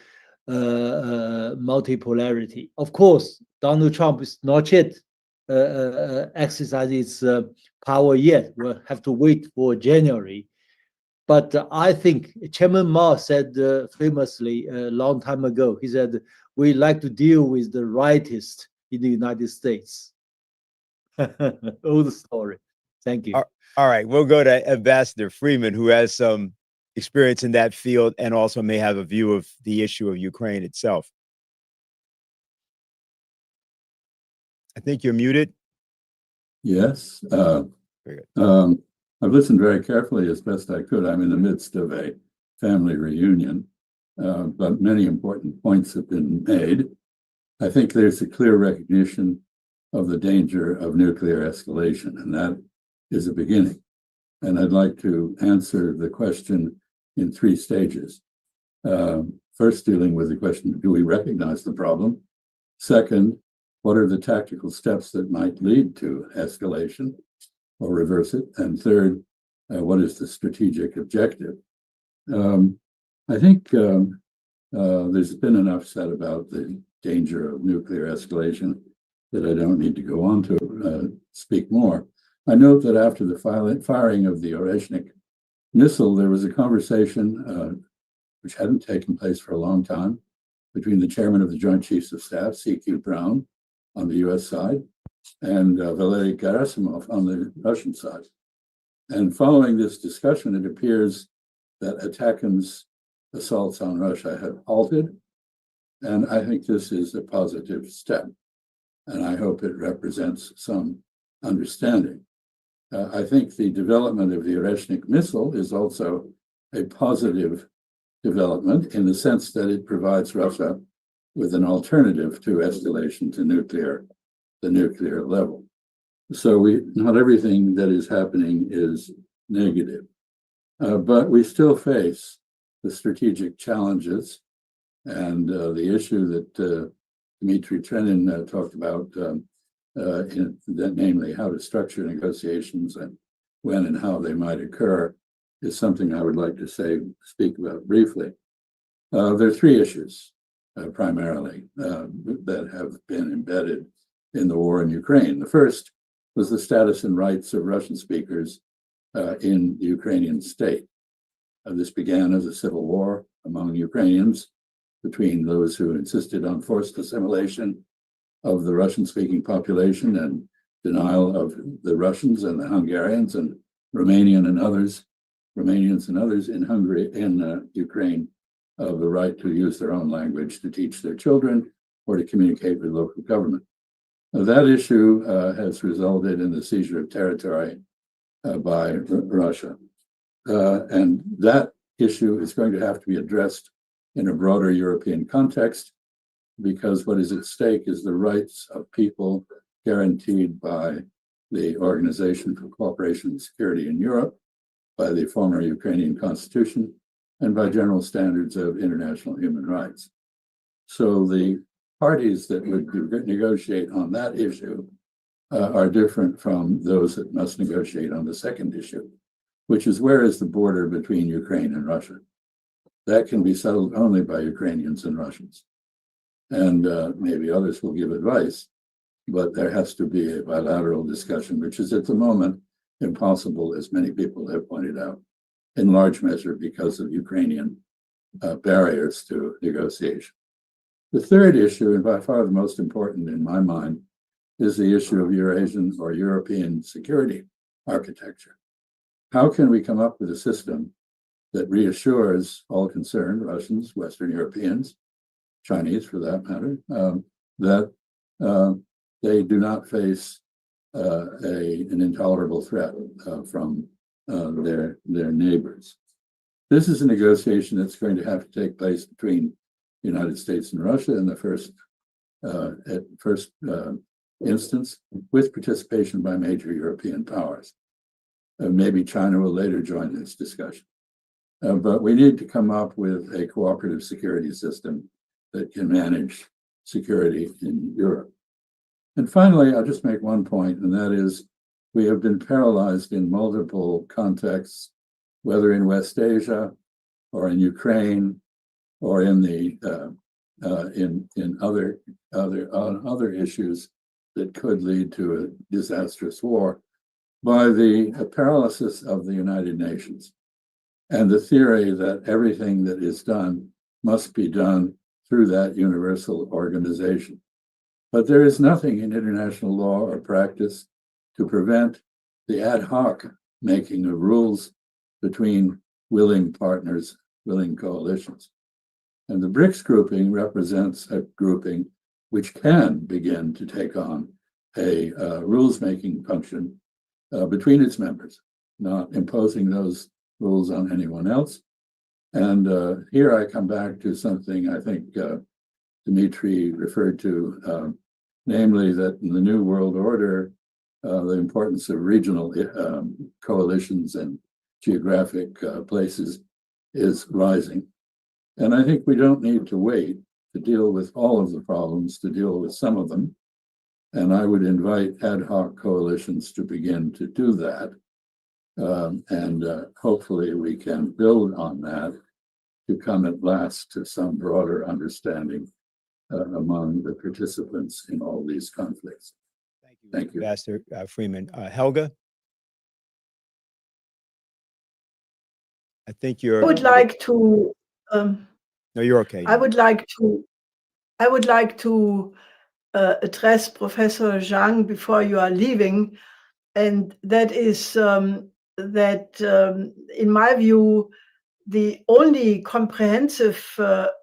multipolarity. Of course, Donald Trump is not yet exercising its power yet. We'll have to wait for January. But I think Chairman Mao said famously a long time ago, he said, we like to deal with the rightists in the United States. Old story. Thank you. All right, we'll go to Ambassador Freeman, who has some experience in that field and also may have a view of the issue of Ukraine itself. I think you're muted. Yes. Very good. I've listened very carefully as best I could. I'm in the midst of a family reunion, but many important points have been made. I think there's a clear recognition of the danger of nuclear escalation, and that is a beginning. And I'd like to answer the question in three stages. First, dealing with the question, do we recognize the problem? Second, what are the tactical steps that might lead to escalation or reverse it? And third, what is the strategic objective? I think there's been enough said about the danger of nuclear escalation that I don't need to go on to speak more. I note that after the firing of the Oreshnik missile, there was a conversation which hadn't taken place for a long time, between the chairman of the Joint Chiefs of Staff, C.Q. Brown, on the US side, and Valery Gerasimov on the Russian side. And following this discussion, it appears that Atakin's assaults on Russia have halted. And I think this is a positive step. And I hope it represents some understanding. I think the development of the Oreshnik missile is also a positive development in the sense that it provides Russia with an alternative to escalation to the nuclear level. So not everything that is happening is negative, but we still face the strategic challenges and the issue that Dmitry Trenin talked about, namely how to structure negotiations and when and how they might occur, is something I would like to speak about briefly. There are three issues primarily that have been embedded in the war in Ukraine. The first was the status and rights of Russian speakers in the Ukrainian state. This began as a civil war among Ukrainians between those who insisted on forced assimilation of the Russian-speaking population and denial of the Russians and the Hungarians and Romanians and others in Hungary, in Ukraine, of the right to use their own language to teach their children or to communicate with local government. That issue has resulted in the seizure of territory by Russia. And that issue is going to have to be addressed in a broader European context, because what is at stake is the rights of people guaranteed by the Organization for Cooperation and Security in Europe, by the former Ukrainian constitution, and by general standards of international human rights. So the parties that would negotiate on that issue are different from those that must negotiate on the second issue, which is where is the border between Ukraine and Russia? That can be settled only by Ukrainians and Russians. And maybe others will give advice, but there has to be a bilateral discussion, which is at the moment impossible, as many people have pointed out, in large measure because of Ukrainian barriers to negotiation. The third issue, and by far the most important in my mind, is the issue of Eurasian or European security architecture. How can we come up with a system that reassures all concerned, Russians, Western Europeans, Chinese for that matter, that they do not face an intolerable threat from their neighbors? This is a negotiation that's going to have to take place between the United States and Russia in the first instance, with participation by major European powers. Maybe China will later join this discussion. But we need to come up with a cooperative security system that can manage security in Europe. And finally, I'll just make one point, and that is we have been paralyzed in multiple contexts, whether in West Asia or in Ukraine or in the in other issues that could lead to a disastrous war, by the paralysis of the United Nations and the theory that everything that is done must be done through that universal organization. But there is nothing in international law or practice to prevent the ad hoc making of rules between willing partners, willing coalitions. And the BRICS grouping represents a grouping which can begin to take on a rules-making function between its members, not imposing those rules on anyone else. And here I come back to something I think Dmitry referred to, namely that in the New World Order, the importance of regional coalitions and geographic places is rising. And I think we don't need to wait to deal with all of the problems, to deal with some of them. And I would invite ad hoc coalitions to begin to do that. And hopefully we can build on that to come at last to some broader understanding among the participants in all these conflicts. Thank you. Ambassador Freeman. Helga? I think you're... I would like to No, you're okay. I would like to address Professor Zhang before you are leaving, and that is that in my view, the only comprehensive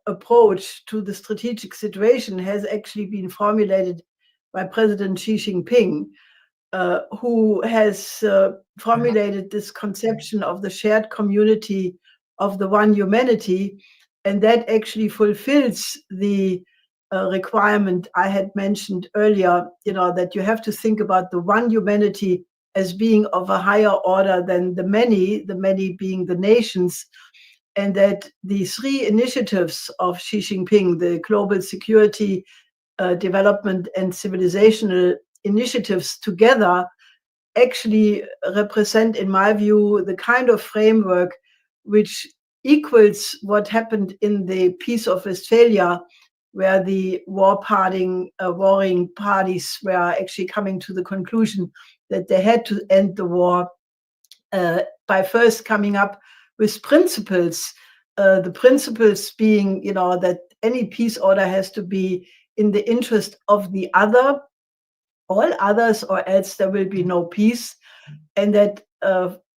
approach to the strategic situation has actually been formulated by President Xi Jinping, who has formulated this conception of the shared community of the one humanity, and that actually fulfills the requirement I had mentioned earlier, that you have to think about the one humanity as being of a higher order than the many being the nations, and that the three initiatives of Xi Jinping, the global security, development, and civilizational initiatives together, actually represent, in my view, the kind of framework which equals what happened in the Peace of Westphalia, where the warring parties were actually coming to the conclusion that they had to end the war by first coming up with principles, the principles being, that any peace order has to be in the interest of the other, all others, or else there will be no peace, and that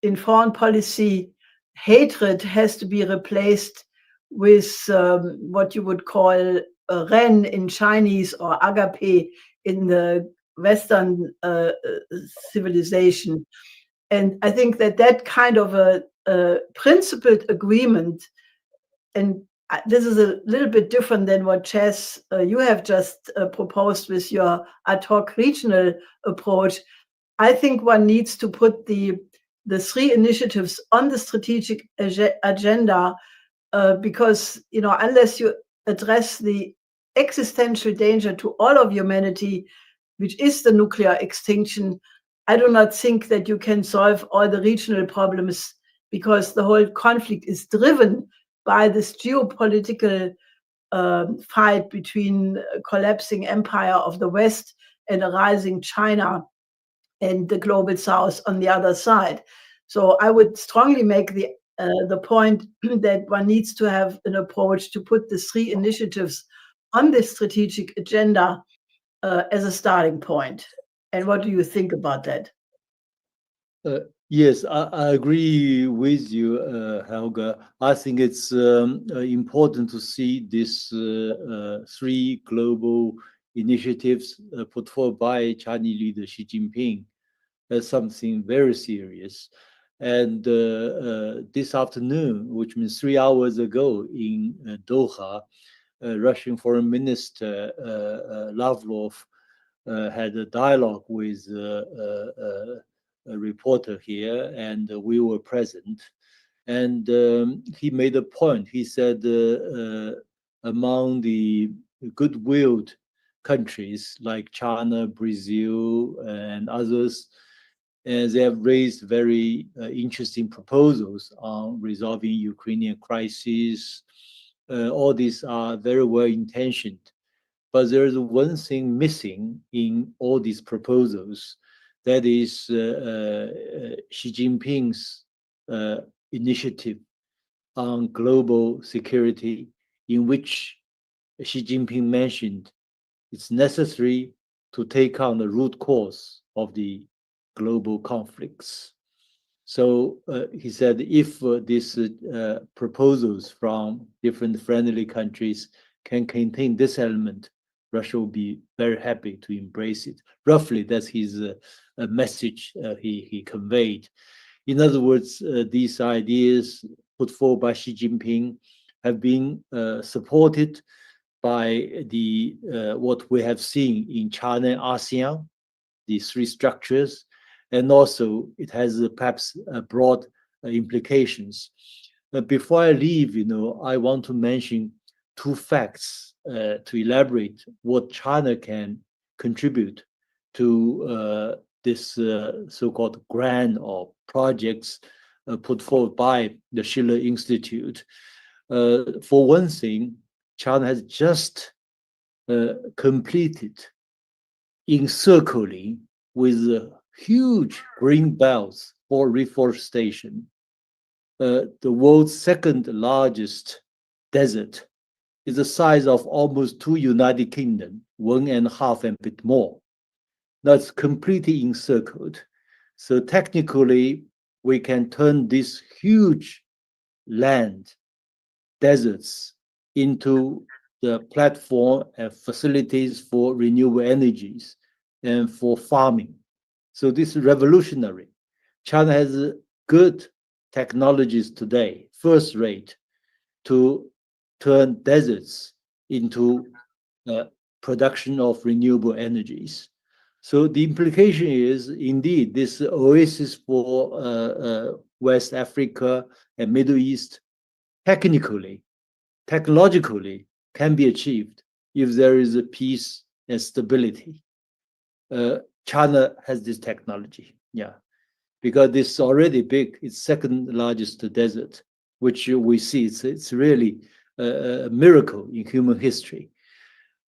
in foreign policy, hatred has to be replaced with what you would call ren in Chinese, or agape in the Western civilization. And I think that kind of a principled agreement, and this is a little bit different than what Chess you have just proposed with your ad hoc regional approach. I think one needs to put the three initiatives on the strategic agenda, because unless you address the existential danger to all of humanity, which is the nuclear extinction, I do not think that you can solve all the regional problems, because the whole conflict is driven by this geopolitical fight between collapsing empire of the West and a rising China and the global South on the other side. So I would strongly make the point that one needs to have an approach to put the three initiatives on the strategic agenda as a starting point. And what do you think about that? Yes, I agree with you, Helga. I think it's important to see these three global initiatives put forward by Chinese leader Xi Jinping as something very serious. And this afternoon, which means 3 hours ago in Doha, Russian Foreign Minister Lavrov had a dialogue with a reporter here, and we were present. And he made a point. He said among the good-willed countries like China, Brazil, and others, they have raised very interesting proposals on resolving Ukrainian crisis. All these are very well intentioned, but there's one thing missing in all these proposals. That is Xi Jinping's initiative on global security, in which Xi Jinping mentioned it's necessary to take on the root cause of the global conflicts. So he said if these proposals from different friendly countries can contain this element, Russia will be very happy to embrace it. Roughly, that's his message he conveyed. In other words, these ideas put forward by Xi Jinping have been supported by the what we have seen in China and ASEAN, these three structures, and also it has perhaps broad implications. Before I leave, I want to mention two facts to elaborate what China can contribute to this so-called grant or projects put forward by the Schiller Institute. For one thing, China has just completed encircling with huge green belts for reforestation, the world's second largest desert is the size of almost 2 United Kingdom, 1.5 and a bit more. That's completely encircled. So technically, we can turn this huge land, deserts, into the platform and facilities for renewable energies and for farming. So this is revolutionary. China has good technologies today, first rate, to turn deserts into production of renewable energies. So the implication is indeed this oasis for West Africa and Middle East technologically can be achieved if there is a peace and stability. China has this technology, because this is already big. It's second largest desert, which we see. It's really a miracle in human history.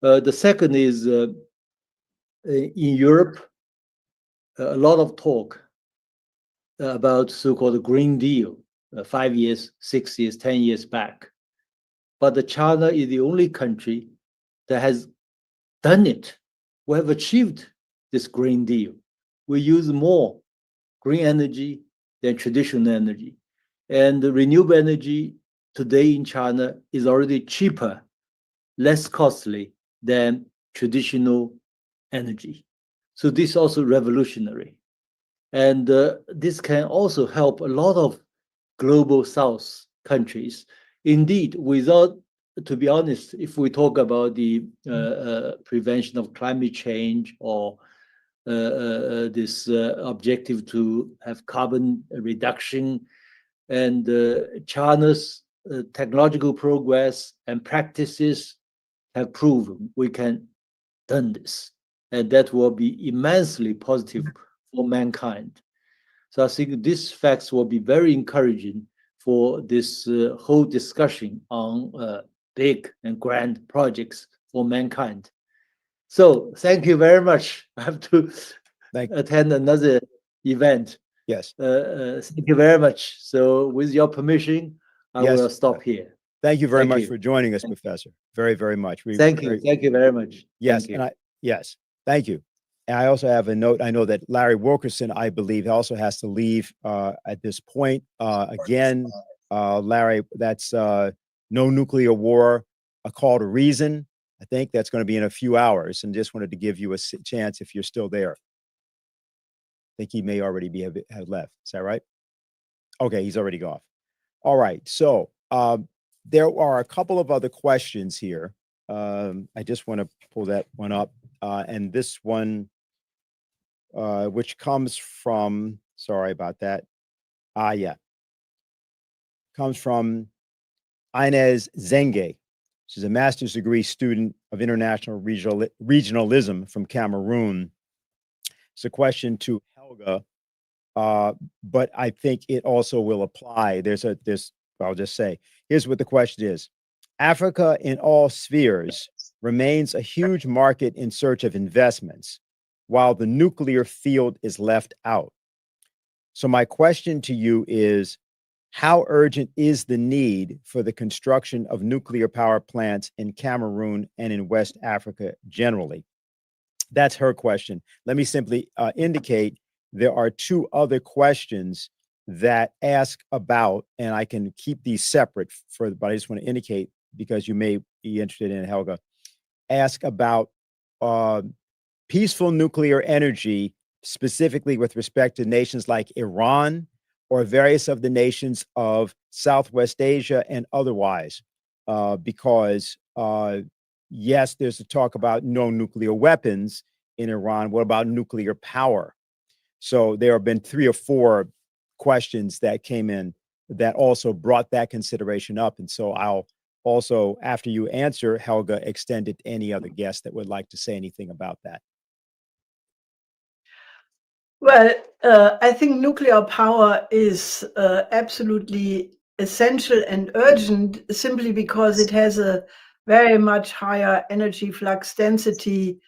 The second is in Europe, a lot of talk about so-called Green Deal, 5 years, 6 years, 10 years back. But China is the only country that has done it. We have achieved this Green Deal. We use more green energy than traditional energy. And the renewable energy today in China is already cheaper, less costly than traditional energy. So this is also revolutionary. And this can also help a lot of global South countries. Indeed, to be honest, if we talk about the prevention of climate change or this objective to have carbon reduction, and China's technological progress and practices have proven we can do this, and that will be immensely positive for mankind. So I think these facts will be very encouraging for this whole discussion on big and grand projects for mankind. So thank you very much. I have to attend another event. Yes. Thank you very much. So with your permission, I will stop here. Thank you very much for joining us, Professor. Very, very much. Thank you. Thank you very much. Yes. Yes. Thank you. And I also have a note. I know that Larry Wilkerson, I believe, also has to leave at this point. Again, Larry, that's No Nuclear War, A Call to Reason. I think that's going to be in a few hours, and just wanted to give you a chance if you're still there. I think he may already have left. Is that right? Okay, he's already gone. All right. So there are a couple of other questions here. I just want to pull that one up. And this one, which comes from, sorry about that. Comes from Inez Zenge. She's a master's degree student of international regionalism from Cameroon. It's a question to Helga, but I think it also will apply. I'll just say, here's what the question is. Africa in all spheres remains a huge market in search of investments, while the nuclear field is left out. So my question to you is, how urgent is the need for the construction of nuclear power plants in Cameroon and in West Africa generally? That's her question. Let me simply indicate there are two other questions that ask about, and I can keep these separate but I just want to indicate, because you may be interested in it, Helga, ask about peaceful nuclear energy, specifically with respect to nations like Iran or various of the nations of Southwest Asia and otherwise, because yes, there's a talk about no nuclear weapons in Iran. What about nuclear power? So there have been 3 or 4 questions that came in that also brought that consideration up. And so I'll also, after you answer, Helga, extend it to any other guest that would like to say anything about that. Well, I think nuclear power is absolutely essential and urgent simply because it has a very much higher energy flux density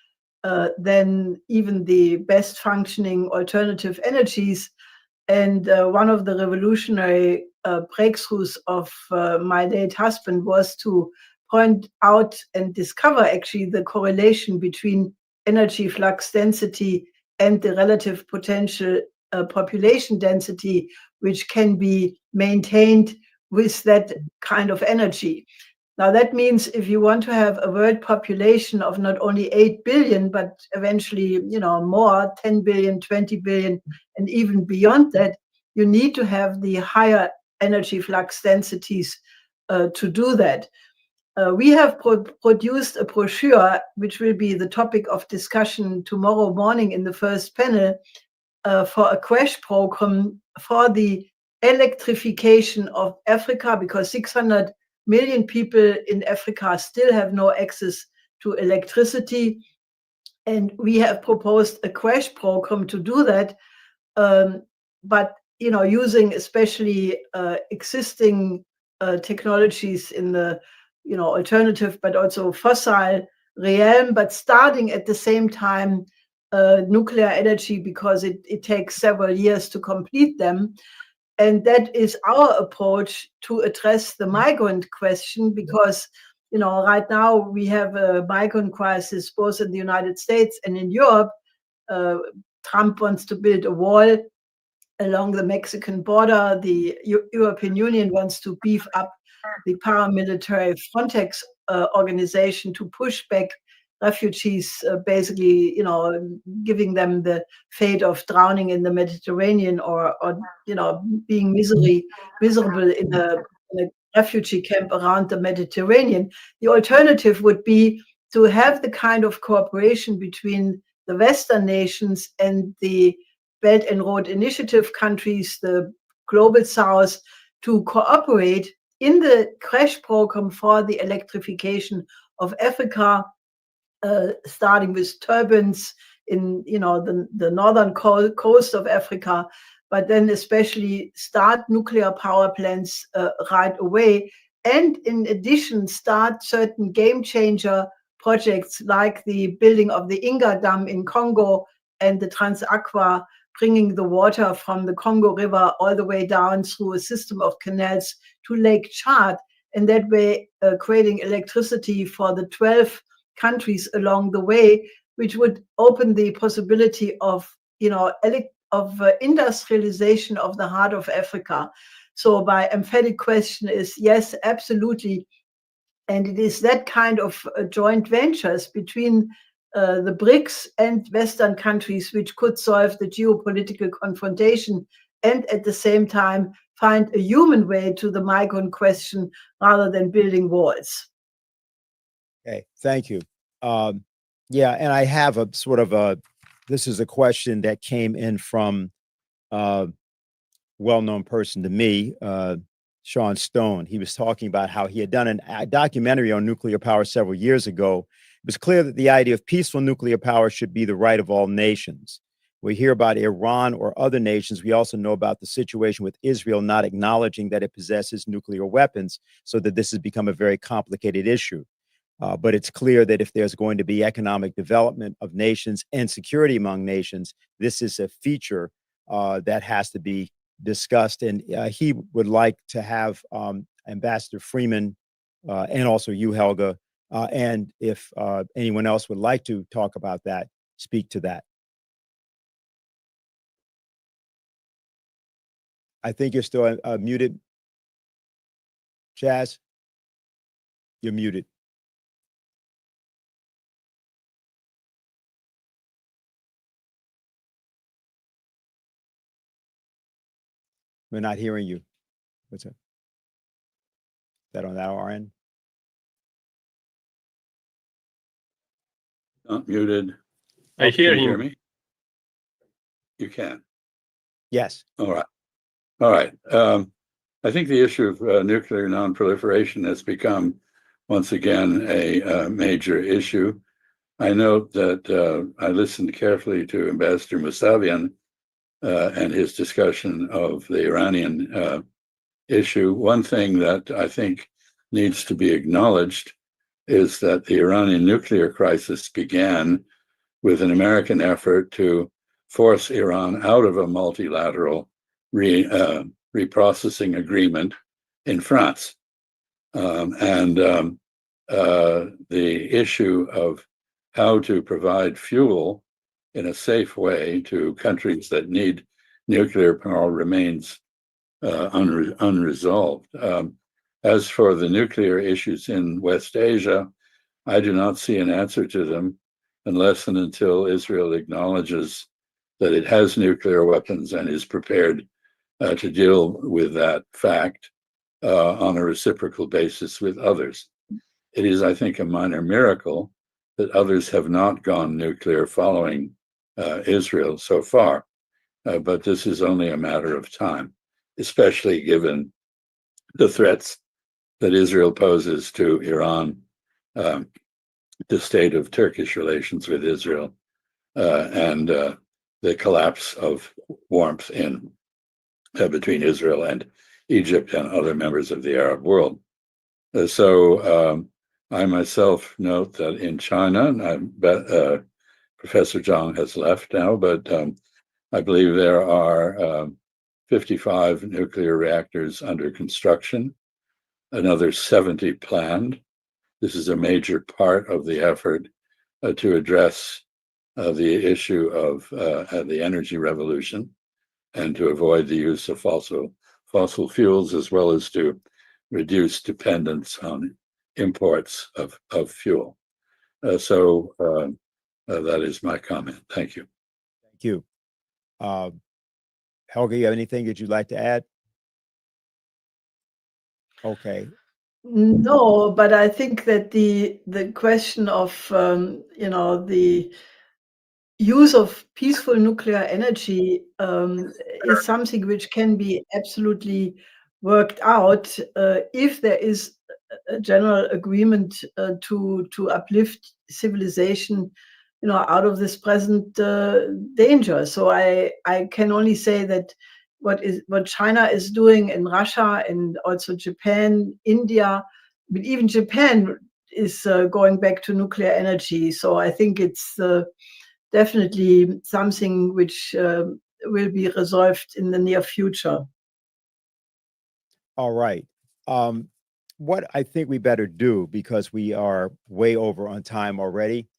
than even the best functioning alternative energies. And one of the revolutionary breakthroughs of my late husband was to point out and discover actually the correlation between energy flux density and the relative potential population density, which can be maintained with that kind of energy. Now, that means if you want to have a world population of not only 8 billion, but eventually, more, 10 billion, 20 billion, and even beyond that, you need to have the higher energy flux densities to do that. We have produced a brochure, which will be the topic of discussion tomorrow morning in the first panel, for a crash program for the electrification of Africa, because 600 million people in Africa still have no access to electricity. And we have proposed a crash program to do that. But, using especially existing technologies in the, alternative, but also fossil realm, but starting at the same time nuclear energy, because it takes several years to complete them. And that is our approach to address the migrant question, because, right now we have a migrant crisis both in the United States and in Europe. Trump wants to build a wall along the Mexican border. The European Union wants to beef up the paramilitary Frontex organization to push back refugees, basically, giving them the fate of drowning in the Mediterranean or being miserable in a refugee camp around the Mediterranean. The alternative would be to have the kind of cooperation between the Western nations and the Belt and Road Initiative countries, the Global South, to cooperate in the crash program for the electrification of Africa, starting with turbines in the northern coast of Africa, but then especially start nuclear power plants right away, and in addition start certain game changer projects like the building of the Inga Dam in Congo and the Transaqua, bringing the water from the Congo River all the way down through a system of canals to Lake Chad, and that way creating electricity for the 12 countries along the way, which would open the possibility of industrialization of the heart of Africa. So my emphatic question is yes, absolutely. And it is that kind of joint ventures between the BRICS and Western countries which could solve the geopolitical confrontation and at the same time find a human way to the migrant question rather than building walls. Okay, thank you. Yeah, and I have a sort of this is a question that came in from a well-known person to me, Sean Stone. He was talking about how he had done a documentary on nuclear power several years ago. It was clear that the idea of peaceful nuclear power should be the right of all nations. We hear about Iran or other nations. We also know about the situation with Israel not acknowledging that it possesses nuclear weapons, so that this has become a very complicated issue. But it's clear that if there's going to be economic development of nations and security among nations, this is a feature that has to be discussed. And he would like to have Ambassador Freeman and also you, Helga, and if anyone else would like to talk about that, speak to that. I think you're still muted. Chaz, you're muted. We're not hearing you. What's that? Is that on our end? Not muted. I hear Can you him. hear me? You can. Yes. All right. All right. I think the issue of nuclear nonproliferation has become once again a major issue. I note that I listened carefully to Ambassador Mousavian and his discussion of the Iranian issue. One thing that I think needs to be acknowledged is that the Iranian nuclear crisis began with an American effort to force Iran out of a multilateral reprocessing agreement in France. The issue of how to provide fuel in a safe way to countries that need nuclear power remains unresolved. As for the nuclear issues in West Asia, I do not see an answer to them unless and until Israel acknowledges that it has nuclear weapons and is prepared to deal with that fact on a reciprocal basis with others. It is, I think, a minor miracle that others have not gone nuclear following Israel so far. But this is only a matter of time, especially given the threats that Israel poses to Iran, the state of Turkish relations with Israel, and the collapse of warmth in between Israel and Egypt and other members of the Arab world. So I myself note that in China, Professor Zhang has left now, but I believe there are 55 nuclear reactors under construction, another 70 planned. This is a major part of the effort to address the issue of the energy revolution and to avoid the use of fossil fuels, as well as to reduce dependence on imports of fuel. So that is my comment. Thank you. Thank you. Helga, you have anything that you'd like to add? Okay. No, but I think that the question of the use of peaceful nuclear energy is something which can be absolutely worked out if there is a general agreement to uplift civilization, out of this present danger. So I can only say that what China is doing in Russia and also Japan, India, but even Japan is going back to nuclear energy. So I think it's definitely something which will be resolved in the near future. All right. What I think we better do, because we are way over on time already,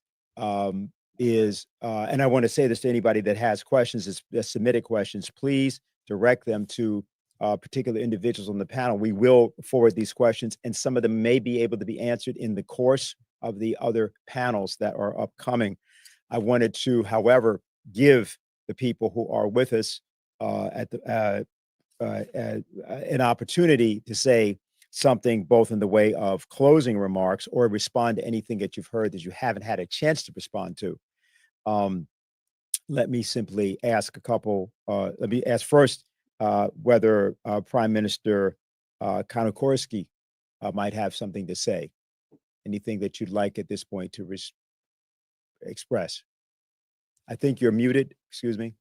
is, and I want to say this to anybody that has questions, that submitted questions, please direct them to particular individuals on the panel. We will forward these questions, and some of them may be able to be answered in the course of the other panels that are upcoming. I wanted to, however, give the people who are with us an opportunity to say something, both in the way of closing remarks or respond to anything that you've heard that you haven't had a chance to respond to. Let me simply ask a couple. Let me ask first whether Prime Minister Kanakorsky might have something to say. Anything that you'd like at this point to express? I think you're muted. Excuse me.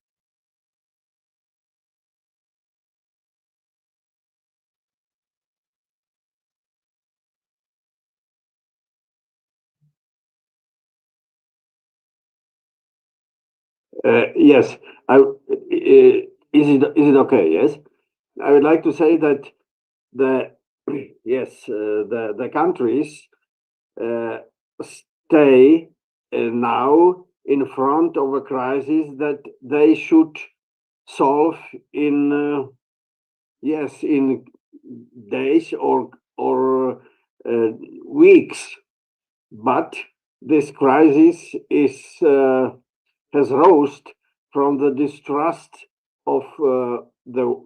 Yes. Is it okay? Yes. I would like to say that the countries stay now in front of a crisis that they should solve in days or weeks. But this crisis has rose from the distrust of the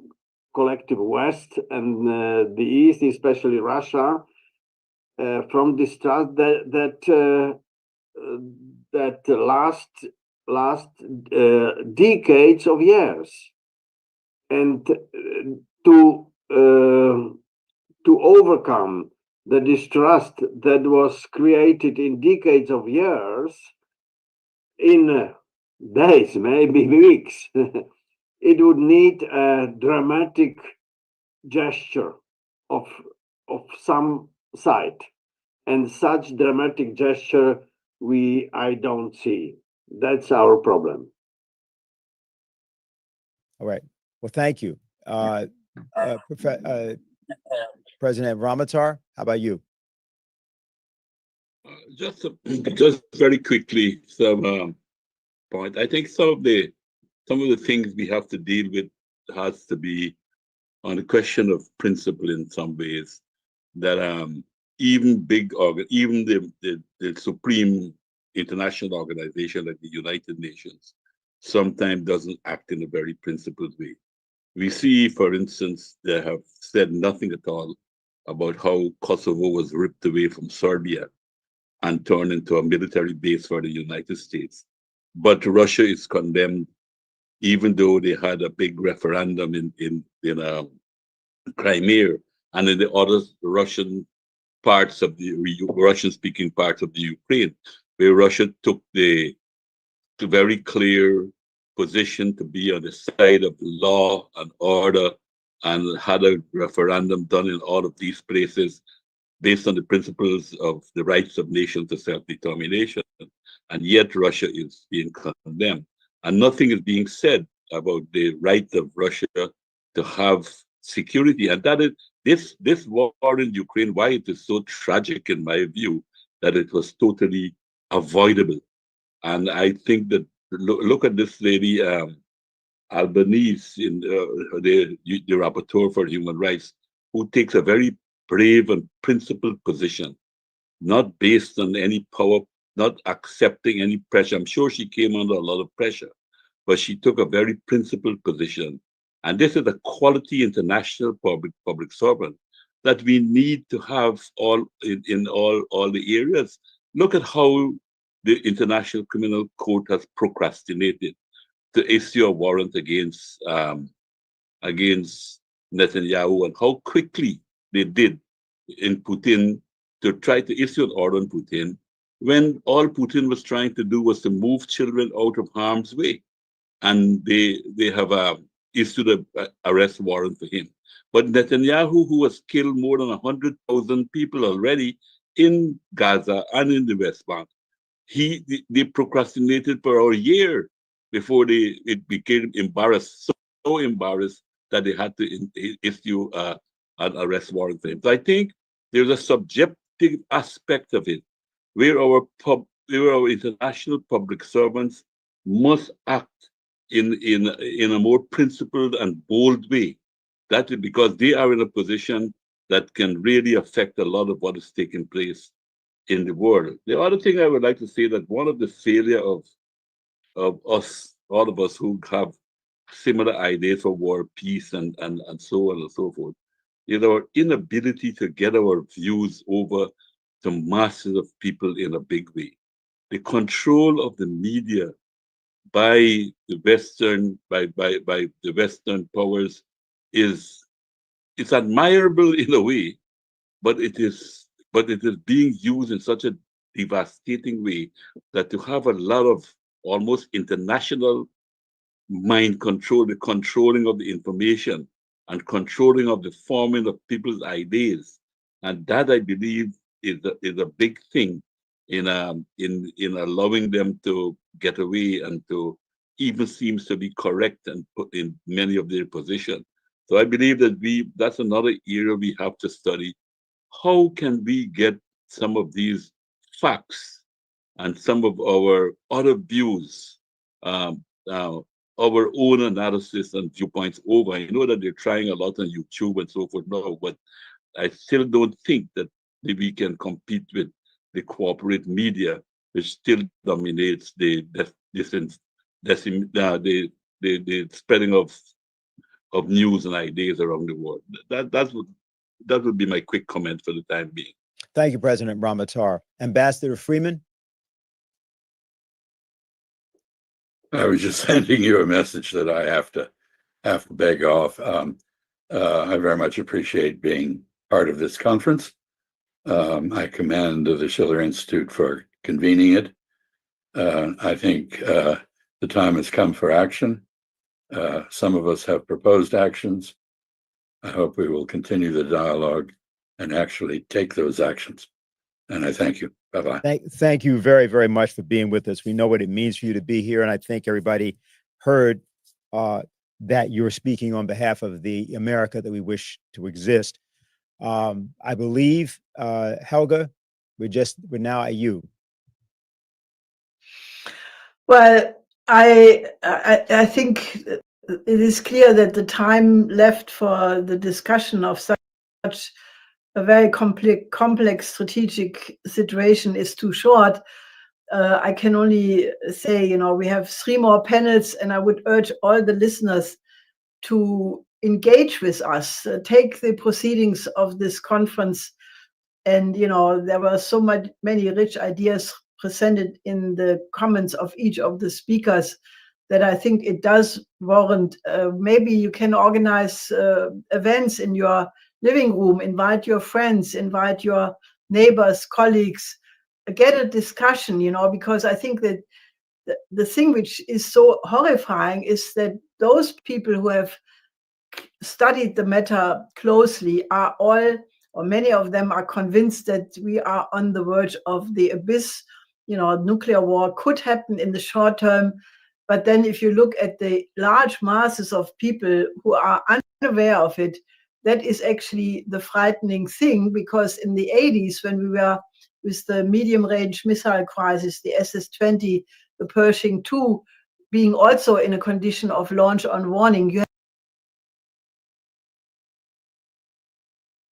collective West and the East, especially Russia, from distrust that last decades of years, and to overcome the distrust that was created in decades of years, in days, maybe weeks, it would need a dramatic gesture of some side, and such dramatic gesture I don't see. That's our problem. All right. Well, thank you. President Ramatar, how about you? Just very quickly, some point. I think some of the things we have to deal with has to be on the question of principle in some ways. That even the supreme international organization like the United Nations sometimes doesn't act in a very principled way. We see, for instance, they have said nothing at all about how Kosovo was ripped away from Serbia and turned into a military base for the United States. But Russia is condemned, even though they had a big referendum in Crimea and in the other Russian-speaking parts of the Ukraine, where Russia took the very clear position to be on the side of the law and order and had a referendum done in all of these places based on the principles of the rights of nations to self-determination. And yet Russia is being condemned. And nothing is being said about the right of Russia to have security. And that is this war in Ukraine, why it is so tragic in my view, that it was totally avoidable. And I think that look at this lady, Albanese, in the rapporteur for human rights, who takes a very brave and principled position, not based on any power, not accepting any pressure. I'm sure she came under a lot of pressure, but she took a very principled position. And this is a quality international public servant that we need to have in all the areas. Look at how the International Criminal Court has procrastinated to issue a warrant against Netanyahu, and how quickly they did in Putin to try to issue an order on Putin, when all Putin was trying to do was to move children out of harm's way. And they have issued an arrest warrant for him. But Netanyahu, who has killed more than 100,000 people already in Gaza and in the West Bank, they procrastinated for a year before it became embarrassed, so embarrassed that they had to issue an arrest warrant for him. So I think there's a subjective aspect of it where our international public servants must act in a more principled and bold way. That is because they are in a position that can really affect a lot of what is taking place in the world. The other thing I would like to say, that one of the failure of us, all of us who have similar ideas for war, peace, and so on and so forth, is our inability to get our views over to masses of people in a big way. The control of the media by the Western powers is admirable in a way, but it is being used in such a devastating way that to have a lot of almost international mind control, the controlling of the information and controlling of the forming of people's ideas, and that I believe is a big thing in allowing them to get away and to even seems to be correct and put in many of their positions. So I believe that that's another area we have to study. How can we get some of these facts and some of our other views, our own analysis and viewpoints over? I know that they're trying a lot on YouTube and so forth now, but I still don't think that we can compete with the corporate media, which still dominates the spreading of news and ideas around the world. That would be my quick comment for the time being. Thank you, President Ramatar. Ambassador Freeman? I was just sending you a message that I have to beg off. I very much appreciate being part of this conference. I commend the Schiller Institute for convening it. I think the time has come for action. Some of us have proposed actions. I hope we will continue the dialogue and actually take those actions. And I thank you. Bye-bye. Thank you very, very much for being with us. We know what it means for you to be here, and I think everybody heard that you're speaking on behalf of the America that we wish to exist. I believe, Helga, we're now at you. Well, I think it is clear that the time left for the discussion of such a very complex strategic situation is too short. I can only say, we have 3 more panels, and I would urge all the listeners to engage with us, take the proceedings of this conference. And, there were so many rich ideas presented in the comments of each of the speakers that I think it does warrant. Maybe you can organize events in your living room, invite your friends, invite your neighbors, colleagues, get a discussion, because I think that the thing which is so horrifying is that those people who have studied the matter closely are all, or many of them, are convinced that we are on the verge of the abyss. Nuclear war could happen in the short term, but then if you look at the large masses of people who are unaware of it, that is actually the frightening thing, because in the 80s, when we were with the medium-range missile crisis, the SS-20, the Pershing II, being also in a condition of launch on warning, you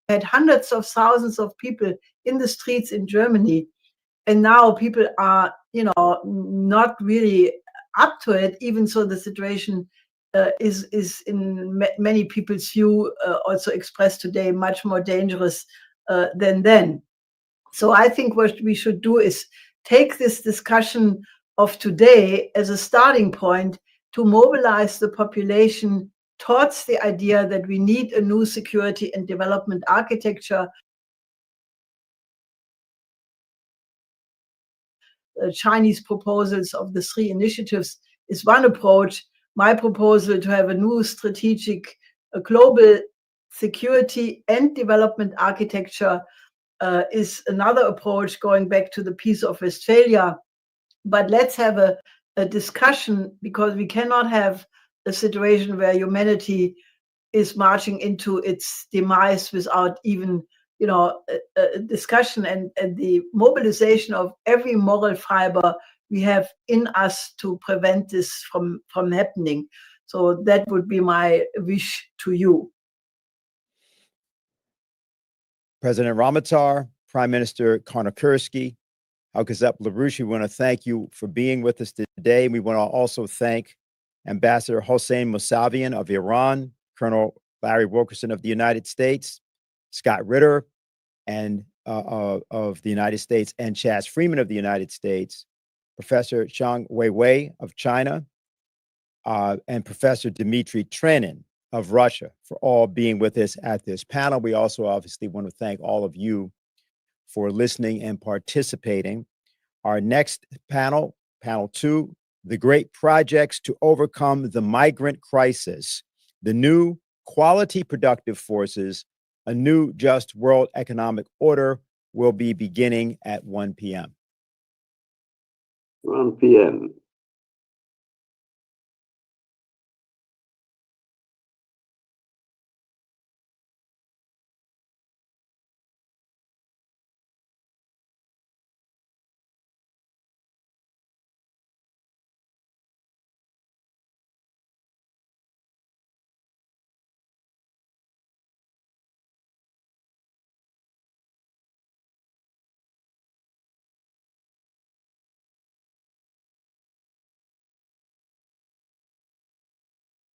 had hundreds of thousands of people in the streets in Germany. And now people are, not really up to it, even so the situation is in many people's view, also expressed today, much more dangerous than then. So I think what we should do is take this discussion of today as a starting point to mobilize the population towards the idea that we need a new security and development architecture. Chinese proposals of the 3 initiatives is one approach. My proposal to have a new strategic global security and development architecture is another approach, going back to the Peace of Westphalia. But let's have a discussion, because we cannot have a situation where humanity is marching into its demise without even a discussion and the mobilization of every moral fiber we have in us to prevent this from happening. So that would be my wish to you. President Ramotar, Prime Minister Karnakursky, Al-Ghazep LaRouche, we want to thank you for being with us today. We want to also thank Ambassador Hossein Mousavian of Iran, Colonel Larry Wilkerson of the United States, Scott Ritter and of the United States, and Chaz Freeman of the United States, Professor Zhang Weiwei of China, and Professor Dmitry Trenin of Russia, for all being with us at this panel. We also obviously want to thank all of you for listening and participating. Our next panel, panel 2, the great projects to overcome the migrant crisis, the new quality productive forces, a new just world economic order, will be beginning at 1 p.m. 1 p.m.